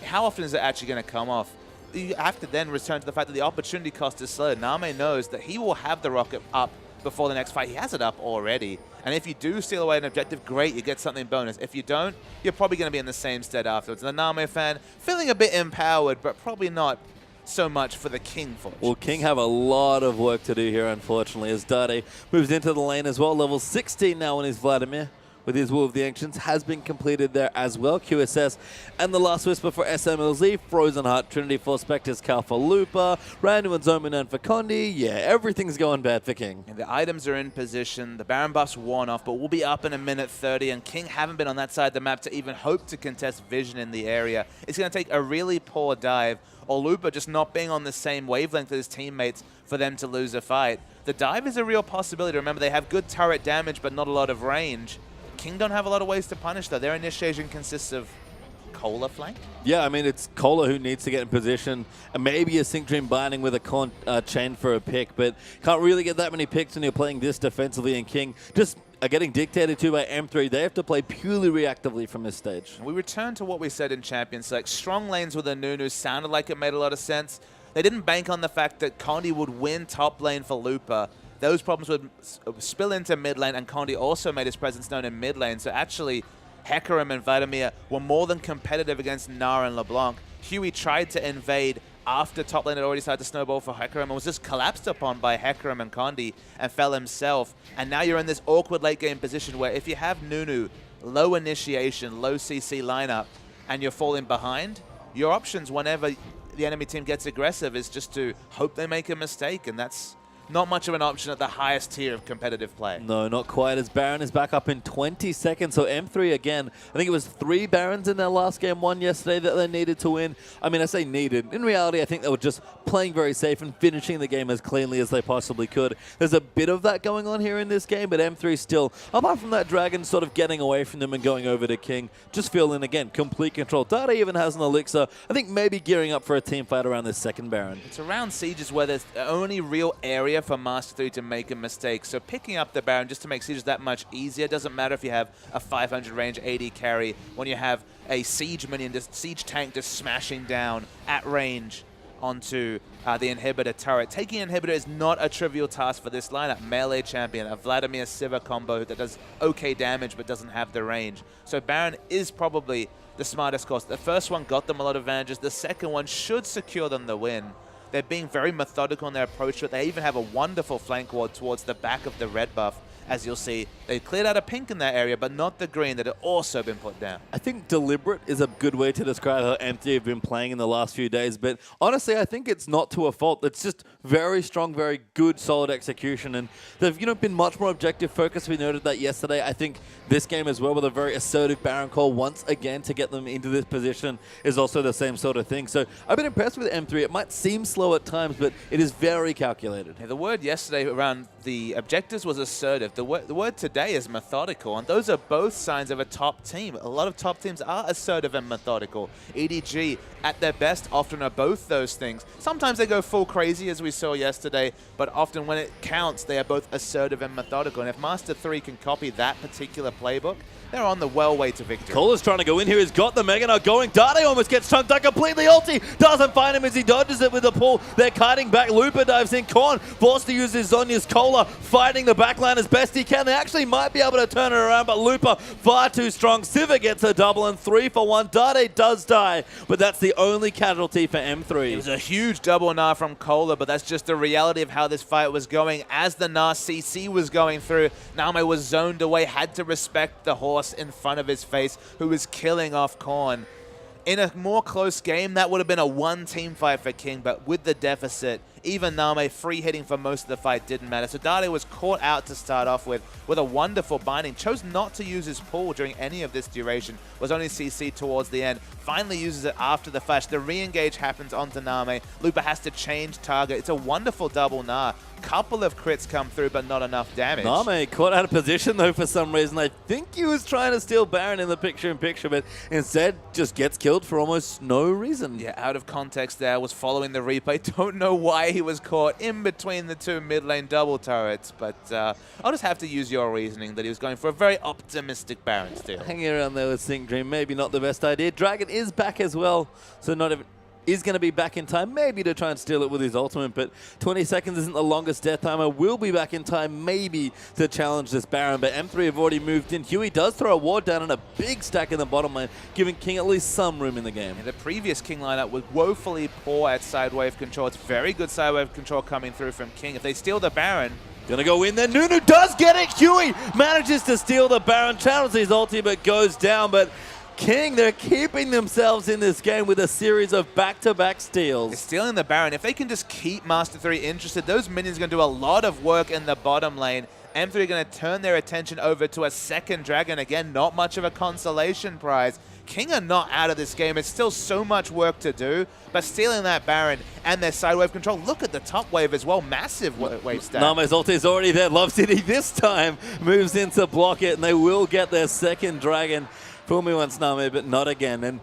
how often is it actually going to come off? You have to then return to the fact that the opportunity cost is slow. Nami knows that he will have the rocket up before the next fight. He has it up already. And if you do steal away an objective, great, you get something bonus. If you don't, you're probably going to be in the same stead afterwards. The Nami fan feeling a bit empowered, but probably not so much for the King fortune. Well, King have a lot of work to do here, unfortunately, as Dade moves into the lane as well. Level 16 now on his Vladimir, with his Will of the Ancients, has been completed there as well. QSS and the Last Whisper for SMLZ, Frozen Heart, Trinity for Spectres, Cal for Lupa, Randu and Zoman for Condi. Yeah, everything's going bad for King. And the items are in position. The Baron buff's worn off, but we'll be up in a minute 30, and King haven't been on that side of the map to even hope to contest vision in the area. It's going to take a really poor dive, or Lupa just not being on the same wavelength as his teammates for them to lose a fight. The dive is a real possibility. Remember, they have good turret damage, but not a lot of range. King don't have a lot of ways to punish, though. Their initiation consists of Cola flank? Yeah, I mean, it's Cola who needs to get in position, and maybe a Sync Dream binding with a chain for a pick, but can't really get that many picks when you're playing this defensively, and King just are getting dictated to by M3. They have to play purely reactively from this stage. We return to what we said in Champions Select. Strong lanes with a Nunu sounded like it made a lot of sense. They didn't bank on the fact that Condi would win top lane for Lupa. Those problems would spill into mid lane, and Condi also made his presence known in mid lane. So actually, Hecarim and Vladimir were more than competitive against Gnar and LeBlanc. Huey tried to invade after top lane had already started to snowball for Hecarim and was just collapsed upon by Hecarim and Condi and fell himself. And now you're in this awkward late game position where if you have Nunu, low initiation, low CC lineup, and you're falling behind, your options whenever the enemy team gets aggressive is just to hope they make a mistake, and that's not much of an option at the highest tier of competitive play. No, not quite, as Baron is back up in 20 seconds. So M3 again, I think it was 3 Barons in their last game won yesterday that they needed to win. I mean, I say needed. In reality, I think they were just playing very safe and finishing the game as cleanly as they possibly could. There's a bit of that going on here in this game, but M3 still, apart from that Dragon sort of getting away from them and going over to King, just feeling, again, complete control. Dada even has an Elixir. I think maybe gearing up for a team fight around this second Baron. It's around Sieges where there's the only real area for Master 3 to make a mistake. So picking up the Baron just to make Sieges that much easier. Doesn't matter if you have a 500 range 80 carry when you have a Siege minion, Siege tank just smashing down at range onto the inhibitor turret. Taking inhibitor is not a trivial task for this lineup. Melee champion, a Vladimir Siva combo that does okay damage but doesn't have the range. So Baron is probably the smartest course. The first one got them a lot of advantages. The second one should secure them the win. They're being very methodical in their approach to it. They even have a wonderful flank ward towards the back of the red buff. As you'll see, they cleared out a pink in that area, but not the green that had also been put down. I think deliberate is a good way to describe how M3 have been playing in the last few days, but honestly, I think it's not to a fault. It's just very strong, very good, solid execution, and they've been much more objective focused. We noted that yesterday. I think this game as well, with a very assertive Baron call once again to get them into this position, is also the same sort of thing. So I've been impressed with M3. It might seem slow at times, but it is very calculated. Yeah, the word yesterday around the objectives was assertive. The word today is methodical, and those are both signs of a top team. A lot of top teams are assertive and methodical. EDG, at their best, often are both those things. Sometimes they go full crazy, as we saw yesterday, but often when it counts, they are both assertive and methodical. And if Master 3 can copy that particular playbook, they're on the well way to victory. Cola's trying to go in here. He's got the Mega Nut going. Dade almost gets chunked out completely. Ulti doesn't find him as he dodges it with the pull. They're kiting back. Lupa dives in. Korn forced to use his Zhonya's Cola, fighting the backline as best he can. They actually might be able to turn it around, but Lupa far too strong. Siva gets a double and 3 for 1. Dade does die, but that's the only casualty for M3. It was a huge double Gnar from Cola, but that's just the reality of how this fight was going. As the Gnar CC was going through, Name was zoned away, had to respect the horse in front of his face, who was killing off Korn. In a more close game, that would have been a one-team fight for King, but with the deficit, even Name free hitting for most of the fight didn't matter. So Dade was caught out to start off with a wonderful binding. Chose not to use his pull during any of this duration. Was only CC towards the end. Finally uses it after the flash. The re-engage happens onto Name. Lupa has to change target. It's a wonderful double Gnar. Couple of crits come through, but not enough damage. Name caught out of position, though, for some reason. I think he was trying to steal Baron in the picture-in-picture, but instead just gets killed for almost no reason. Yeah, out of context there, was following the replay. Don't know why he was caught in between the two mid lane double turrets, but I'll just have to use your reasoning that he was going for a very optimistic Baron steal. Hanging around there with Sync Dream, maybe not the best idea. Dragon is back as well, so not even... is going to be back in time, maybe to try and steal it with his ultimate, but 20 seconds isn't the longest death timer. Will be back in time, maybe, to challenge this Baron, but M3 have already moved in. Huey does throw a ward down and a big stack in the bottom lane, giving King at least some room in the game. Yeah, the previous King lineup was woefully poor at side wave control. It's very good side wave control coming through from King. If they steal the Baron... Gonna go in there. Nunu does get it. Huey manages to steal the Baron, channels his ulti, but goes down, but... King, they're keeping themselves in this game with a series of back-to-back steals. They're stealing the Baron. If they can just keep Master 3 interested, those minions are going to do a lot of work in the bottom lane. M3 are going to turn their attention over to a second Dragon. Again, not much of a consolation prize. King are not out of this game. It's still so much work to do, but stealing that Baron and their side wave control. Look at the top wave as well. Massive wave stack. Name's ulti is already there. Love City this time moves in to block it, and they will get their second Dragon. Fool me once, Name, but not again. And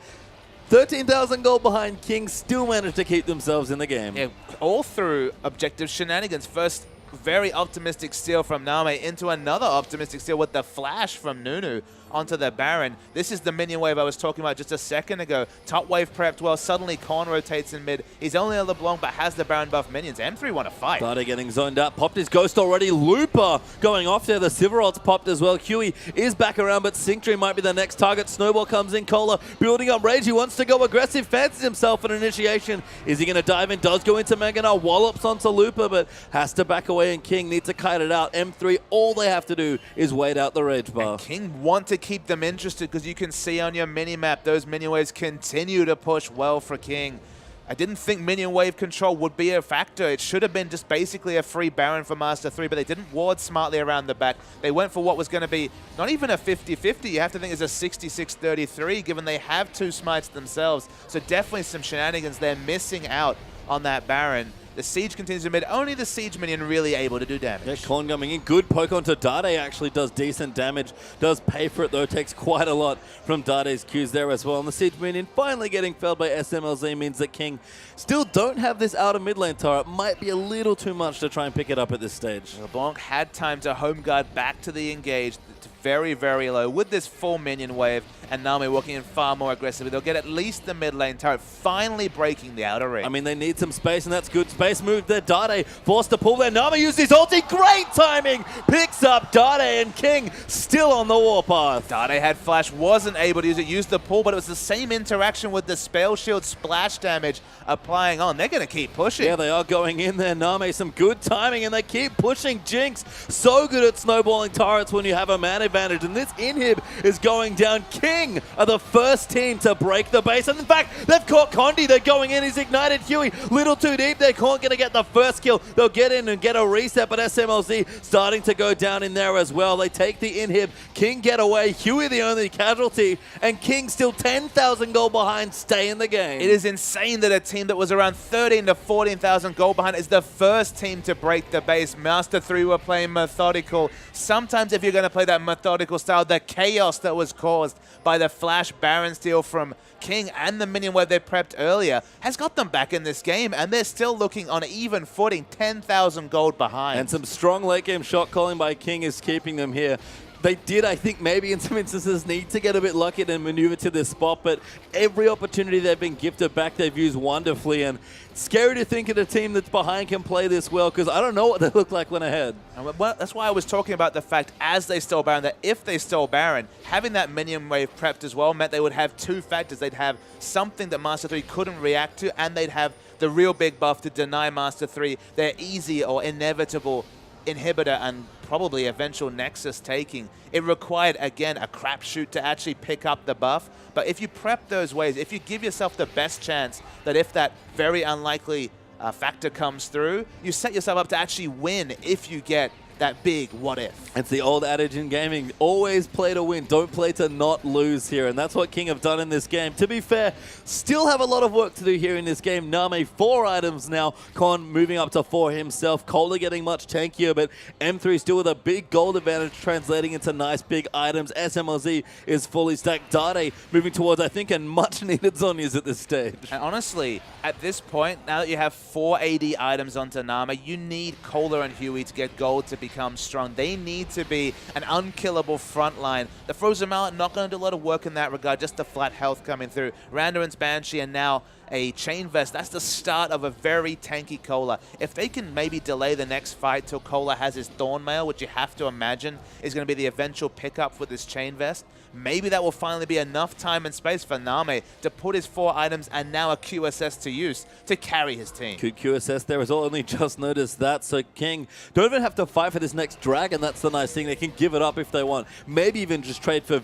13,000 gold behind, King still managed to keep themselves in the game. Yeah, all through objective shenanigans. First, very optimistic steal from Name into another optimistic steal with the flash from Nunu onto the Baron. This is the minion wave I was talking about just a second ago. Top wave prepped well. Suddenly Korn rotates in mid. He's only a LeBlanc but has the Baron buff minions. M3 want to fight. Dade getting zoned out. Popped his Ghost already. Lupa going off there. The Sivarolt's popped as well. Huey is back around, but Synctree might be the next target. Snowball comes in. Cola building up rage. He wants to go aggressive. Fancies himself an initiation. Is he going to dive in? Does go into Mega Nut. Wallops onto Lupa, but has to back away, and King needs to kite it out. M3, all they have to do is wait out the rage bar. And King want to keep them interested because you can see on your mini-map those minion waves continue to push well for King. I didn't think minion wave control would be a factor. It should have been just basically a free Baron for Master 3, but they didn't ward smartly around the back. They went for what was going to be not even a 50-50. You have to think it's a 66-33, given they have two smites themselves. So definitely some shenanigans. They're missing out on that Baron. The siege continues in mid. Only the siege minion really able to do damage. Yeah, Korn coming in. Good poke onto Dade, actually does decent damage. Does pay for it though. Takes quite a lot from Dade's Qs there as well. And the siege minion finally getting felled by SMLZ means that King still don't have this outer mid lane turret. Might be a little too much to try and pick it up at this stage. LeBlanc had time to home guard back to the engage. very, very low with this full minion wave, and Nami walking in far more aggressively. They'll get at least the mid lane turret, finally breaking the outer ring. I mean, they need some space, and that's good space move there. Dade forced to pull there. Nami used his ulti. Great timing. Picks up Dade, and King still on the warpath. Dade had flash, wasn't able to use it, used the pull, but it was the same interaction with the spell shield splash damage applying on. They're going to keep pushing. Yeah, they are going in there. Nami, some good timing, and they keep pushing. Jinx, so good at snowballing turrets when you have a man advantage, and this inhib is going down. King are the first team to break the base, and in fact, they've caught Condi. They're going in. He's ignited Huey. Little too deep. They're going to get the first kill. They'll get in and get a reset, but SMLZ starting to go down in there as well. They take the inhib. King get away. Huey the only casualty, and King still 10,000 gold behind, stay in the game. It is insane that a team that was around 13 to 14,000 gold behind is the first team to break the base. Master 3 were playing methodical. Sometimes if you're going to play that methodical style, the chaos that was caused by the flash Baron steal from King and the minion wave they prepped earlier has got them back in this game, and they're still looking on even footing, 10,000 gold behind. And some strong late game shot calling by King is keeping them here. They did, I think, maybe in some instances need to get a bit lucky and maneuver to this spot, but every opportunity they've been gifted back, they've used wonderfully. And it's scary to think that a team that's behind can play this well, because I don't know what they look like when ahead. Well, that's why I was talking about the fact, as they stole Baron, that if they stole Baron, having that minion wave prepped as well meant they would have two factors. They'd have something that Master 3 couldn't react to, and they'd have the real big buff to deny Master 3 their easy or inevitable inhibitor and probably eventual Nexus taking. It required, again, a crapshoot to actually pick up the buff. But if you prep those ways, if you give yourself the best chance that if that very unlikely factor comes through, you set yourself up to actually win if you get that big what if. It's the old adage in gaming, always play to win, don't play to not lose here, and that's what King have done in this game. To be fair, still have a lot of work to do here in this game. Nami, 4 items now, Con moving up to 4 himself, Cola getting much tankier, but M3 still with a big gold advantage translating into nice big items. SMLZ is fully stacked. Dade moving towards, I think, a much needed Zhonya's at this stage. And honestly, at this point, now that you have 4 AD items onto Nami, you need Cola and Huey to get gold to become strong. They need to be an unkillable front line. The Frozen Mallet not going to do a lot of work in that regard, just the flat health coming through. Randuin's Banshee and now a Chain Vest. That's the start of a very tanky Cola. If they can maybe delay the next fight till Cola has his Thorn Mail, which you have to imagine is going to be the eventual pickup for this Chain Vest, maybe that will finally be enough time and space for Nami to put his 4 items and now a QSS to use to carry his team. Good QSS there as well, only just noticed that. So King don't even have to fight for this next dragon. That's the nice thing. They can give it up if they want. Maybe even just trade for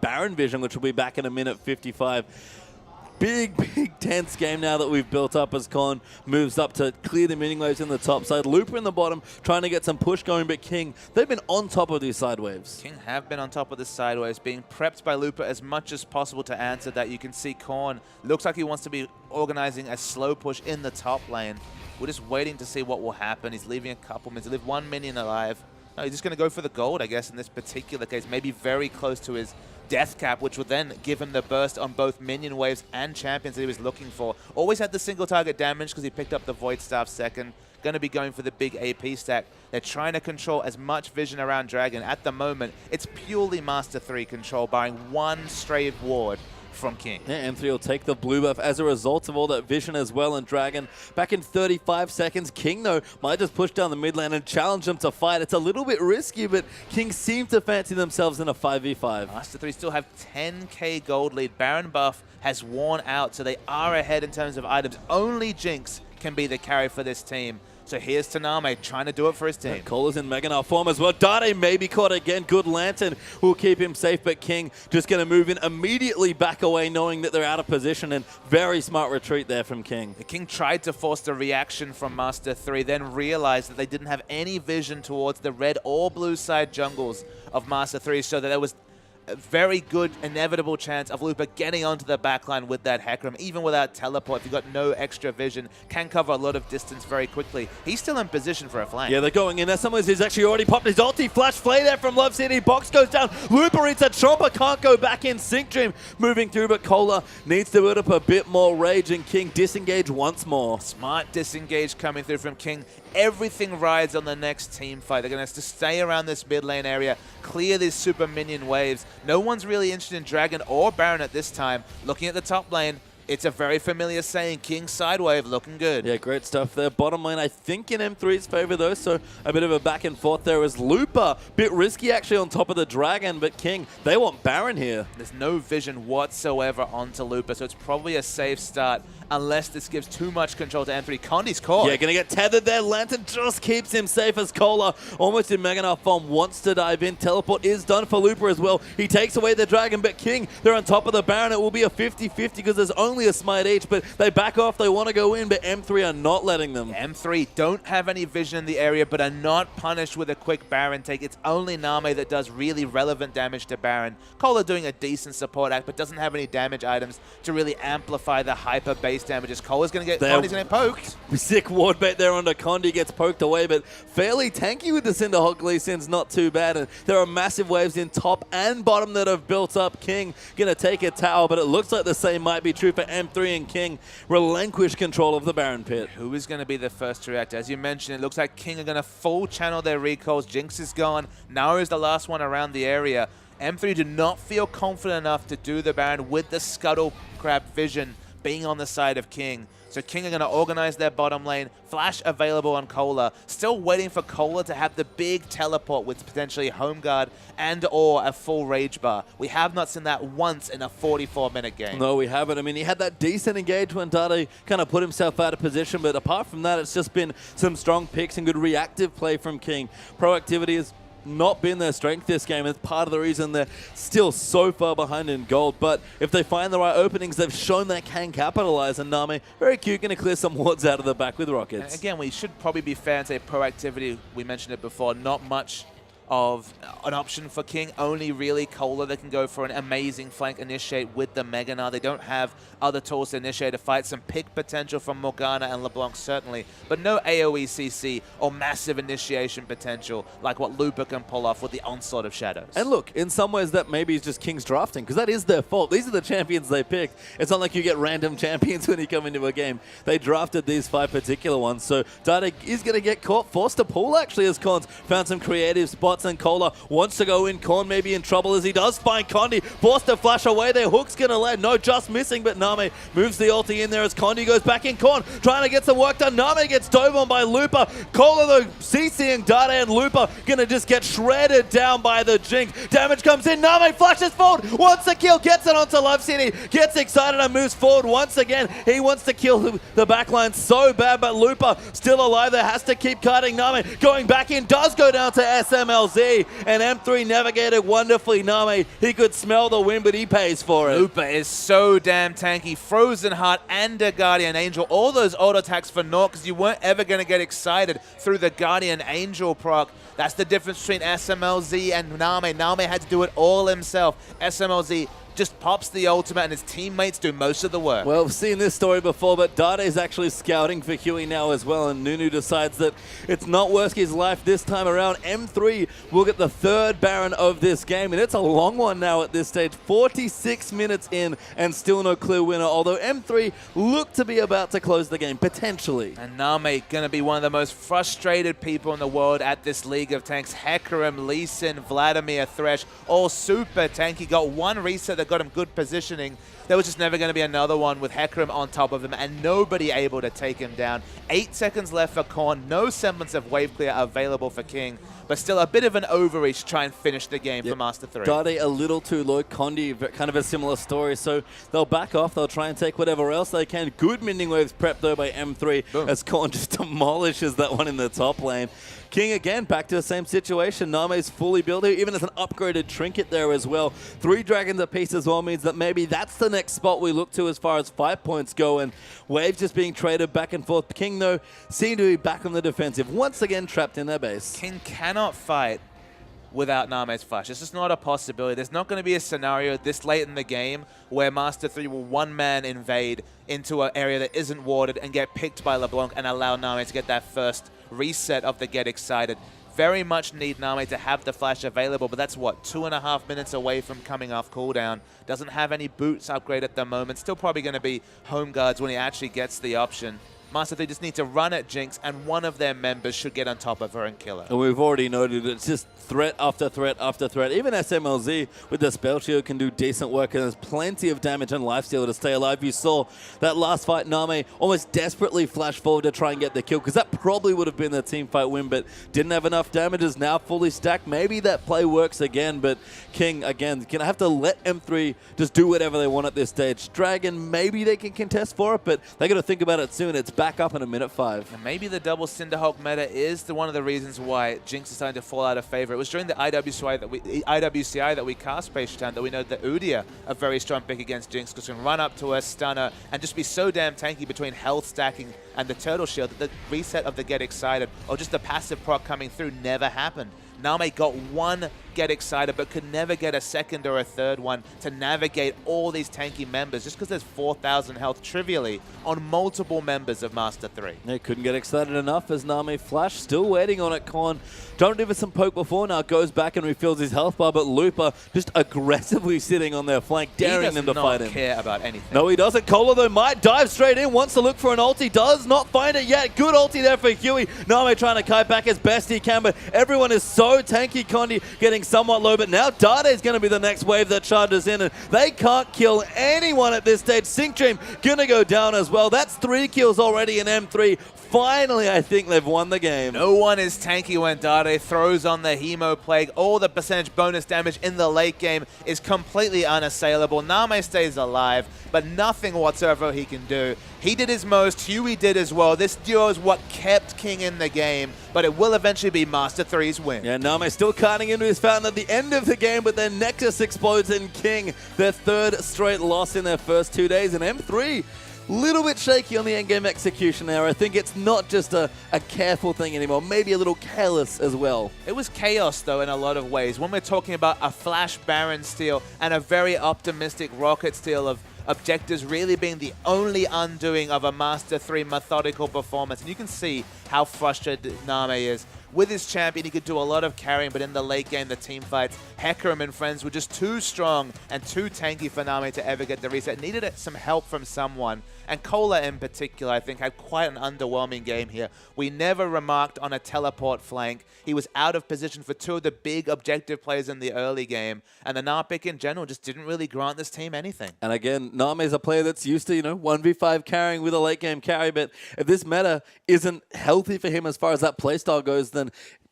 Baron Vision, which will be back in a minute 55. Big tense game now that we've built up as Con moves up to clear the minion waves in the top side. Looper in the bottom trying to get some push going, but King, they've been on top of these side waves. King have been on top of the sideways, being prepped by Looper as much as possible to answer that. You can see Korn looks like he wants to be organizing a slow push in the top lane. We're just waiting to see what will happen. He's leaving a couple minutes. He leave 1 minion alive. No, he's just going to go for the gold, I guess, in this particular case. Maybe very close to his death cap, which would then give him the burst on both minion waves and champions that he was looking for. Always had the single target damage because he picked up the Void Staff second. Going to be going for the big AP stack. They're trying to control as much vision around Dragon. At the moment, it's purely Master 3 control, barring one stray ward from King. Yeah, M3 will take the blue buff as a result of all that vision as well. And Dragon back in 35 seconds. King, though, might just push down the mid lane and challenge them to fight. It's a little bit risky, but King seem to fancy themselves in a 5v5. Master 3 still have 10k gold lead. Baron buff has worn out, so they are ahead in terms of items. Only Jinx can be the carry for this team. So here's Taname trying to do it for his team. Cola's in Mega Knight form as well. Dade may be caught again. Good Lantern will keep him safe, but King just going to move in, immediately back away, knowing that they're out of position, and very smart retreat there from King. The King tried to force the reaction from Master 3, then realized that they didn't have any vision towards the red or blue side jungles of Master 3, so that there was a very good, inevitable chance of Looper getting onto the backline with that Hecarim, even without teleport. If you've got no extra vision, can cover a lot of distance very quickly. He's still in position for a flank. Yeah, they're going in. Someone is actually already popped his ulti. Flash play there from Love City. Box goes down. Looper eats a chomper. Can't go back in. Sync Dream moving through, but Cola needs to build up a bit more rage, and King disengage once more. Smart disengage coming through from King. Everything rides on the next team fight. They're going to have to stay around this mid lane area, clear these super minion waves. No one's really interested in Dragon or Baron at this time. Looking at the top lane, it's a very familiar saying, King side wave looking good. Yeah, great stuff there. Bottom lane, I think in M3's favor though, so a bit of a back and forth there as Looper. Bit risky actually on top of the Dragon, but King, they want Baron here. There's no vision whatsoever onto Looper, so it's probably a safe start unless this gives too much control to M3. Condi's caught. Yeah, gonna get tethered there. Lantern just keeps him safe as Cola almost in Mega Knife Bomb wants to dive in. Teleport is done for Looper as well. He takes away the Dragon, but King, they're on top of the Baron. It will be a 50-50 because there's only a smite each, but they back off. They want to go in, but M3 are not letting them. M3 don't have any vision in the area, but are not punished with a quick Baron take. It's only Name that does really relevant damage to Baron. Cola doing a decent support act, but doesn't have any damage items to really amplify the hyper base damages. Cola's going to get, Condi's going to get poked. Sick ward bait there onto Condi, gets poked away, but fairly tanky with the Cinderhawk Lee Sin's not too bad. And there are massive waves in top and bottom that have built up. King going to take a tower, but it looks like the same might be true for M3 and King relinquish control of the Baron pit. Who is going to be the first to react? As you mentioned, it looks like King are going to full channel their recalls. Jinx is gone. Now is the last one around the area. M3 do not feel confident enough to do the Baron with the Scuttle Crab vision being on the side of King. So King are going to organize their bottom lane. Flash available on Cola. Still waiting for Cola to have the big teleport with potentially Home Guard and or a full Rage Bar. We have not seen that once in a 44-minute game. No, we haven't. I mean, he had that decent engage when Dade kind of put himself out of position, but apart from that, it's just been some strong picks and good reactive play from King. Proactivity is not been their strength this game. It's part of the reason they're still so far behind in gold. But if they find the right openings, they've shown they can capitalize. And Name, very cute, going to clear some wards out of the back with rockets. And again, we should probably be fair and say proactivity, we mentioned it before, not much of an option for King. Only really Cola that can go for an amazing flank initiate with the Mega Gnar. They don't have other tools to initiate a fight. Some pick potential from Morgana and LeBlanc certainly, but no AoE CC or massive initiation potential like what Looper can pull off with the Onslaught of Shadows. And look, in some ways that maybe is just King's drafting, because that is their fault. These are the champions they picked. It's not like you get random champions when you come into a game. They drafted these 5 particular ones, so Dade is going to get caught, forced to pull actually as Cons found some creative spots, and Cola wants to go in. Korn may be in trouble as he does find Condi. Forced to flash away there. Hook's going to land. No, just missing, but Name moves the ulti in there as Condi goes back in. Korn trying to get some work done. Name gets dove on by Looper. Cola, though, CCing Dade and Looper, going to just get shredded down by the Jinx. Damage comes in. Name flashes forward. Wants the kill. Gets it onto Love City. Gets excited and moves forward once again. He wants to kill the backline so bad, but Looper still alive there. Has to keep cutting. Name going back in. Does go down to SMLZ. And M3 navigated wonderfully. Name, he could smell the wind, but he pays for it. Looper is so damn tanky. Frozen Heart and a Guardian Angel. All those auto attacks for naught because you weren't ever going to get excited through the Guardian Angel proc. That's the difference between SMLZ and Name. Name had to do it all himself. SMLZ just pops the ultimate and his teammates do most of the work. Well, we've seen this story before, but Dade is actually scouting for Huey now as well, and Nunu decides that it's not worth his life this time around. M3 will get the 3rd Baron of this game, and it's a long one now at this stage. 46 minutes in and still no clear winner, although M3 look to be about to close the game, potentially. And Name gonna be one of the most frustrated people in the world at this League of Tanks. Hecarim, Lee Sin, Vladimir, Thresh, all super tanky. Got one reset that got him good positioning. There was just never going to be another one with Hecarim on top of him and nobody able to take him down. 8 seconds left for Korn. No semblance of wave clear available for King, but still a bit of an overreach to try and finish the game for Master 3. Dade a little too low. Condi, kind of a similar story. So they'll back off. They'll try and take whatever else they can. Good mending waves prepped though by M3 as Korn just demolishes that one in the top lane. King again, back to the same situation. Name's fully built here, even as an upgraded trinket there as well. 3 dragons apiece as well means that maybe that's the next spot we look to as far as 5 points go, and waves just being traded back and forth. King, though, seem to be back on the defensive, once again trapped in their base. King cannot fight without Name's flash. It's just not a possibility. There's not going to be a scenario this late in the game where Master 3 will one-man invade into an area that isn't warded and get picked by LeBlanc and allow Name to get that first reset of the Get Excited. Very much need Name to have the flash available, but that's what, 2.5 minutes away from coming off cooldown. Doesn't have any boots upgrade at the moment. Still probably going to be home guards when he actually gets the option. Master 3 just need to run at Jinx, and one of their members should get on top of her and kill her. And we've already noted it's just threat after threat after threat. Even SMLZ with the spell shield can do decent work, and there's plenty of damage and lifesteal to stay alive. You saw that last fight, Name almost desperately flashed forward to try and get the kill, because that probably would have been the team fight win, but didn't have enough damage, is now fully stacked. Maybe that play works again, but King, again, gonna have to let M3 just do whatever they want at this stage. Dragon, maybe they can contest for it, but they got to think about it soon. It's back up in a minute 5. And maybe the double Cinderhulk meta is one of the reasons why Jinx is starting to fall out of favor. It was during the IWCI that we cast Space Town that we know that Udia, a very strong pick against Jinx, because can run up to her, stun her, and just be so damn tanky between health stacking and the turtle shield that the reset of the Get Excited or just the passive proc coming through never happened. Name got one Get Excited, but could never get a second or a third one to navigate all these tanky members, just because there's 4,000 health trivially on multiple members of Master 3. They couldn't get excited enough as Name flashed, still waiting on it. Con don't give us some poke before, now goes back and refills his health bar, but Looper just aggressively sitting on their flank, daring them to fight him. He does not care about anything. No, he doesn't. Cola, though, might dive straight in, wants to look for an ulti, does not find it yet. Good ulti there for Huey. Name trying to kite back as best he can, but everyone is so tanky. Condi getting somewhat low, but now Dade is going to be the next wave that charges in, and they can't kill anyone at this stage. Sync Dream going to go down as well. That's 3 kills already in M3. Finally, I think they've won the game. No one is tanky when Dade throws on the Hemo Plague. All the percentage bonus damage in the late game is completely unassailable. Name stays alive, but nothing whatsoever he can do. He did his most, Huey did as well. This duo is what kept King in the game, but it will eventually be Master 3's win. Yeah, Name still carting into his fountain at the end of the game, but then Nexus explodes in King, their 3rd straight loss in their first 2 days, and M3 little bit shaky on the endgame execution there. I think it's not just a careful thing anymore, maybe a little careless as well. It was chaos, though, in a lot of ways. When we're talking about a Flash Baron steal and a very optimistic Rocket steal of objectives really being the only undoing of a Master 3 methodical performance. And you can see how frustrated Name is. With his champion, he could do a lot of carrying, but in the late game, the team fights, Hecarim and friends were just too strong and too tanky for Name to ever get the reset. Needed some help from someone. And Cola in particular, I think, had quite an underwhelming game here. We never remarked on a teleport flank. He was out of position for 2 of the big objective players in the early game. And the Narpic in general just didn't really grant this team anything. And again, Name is a player that's used to, 1v5 carrying with a late game carry. But if this meta isn't healthy for him as far as that playstyle goes, then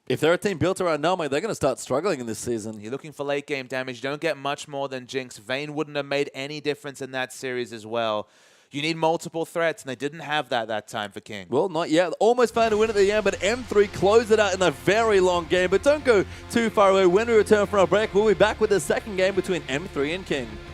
if they're a team built around Name, they're going to start struggling in this season. You're looking for late game damage. You don't get much more than Jinx. Vayne wouldn't have made any difference in that series as well. You need multiple threats, and they didn't have that time for King. Well, not yet. Almost found a win at the end, but M3 closed it out in a very long game. But don't go too far away. When we return from our break, we'll be back with the second game between M3 and King.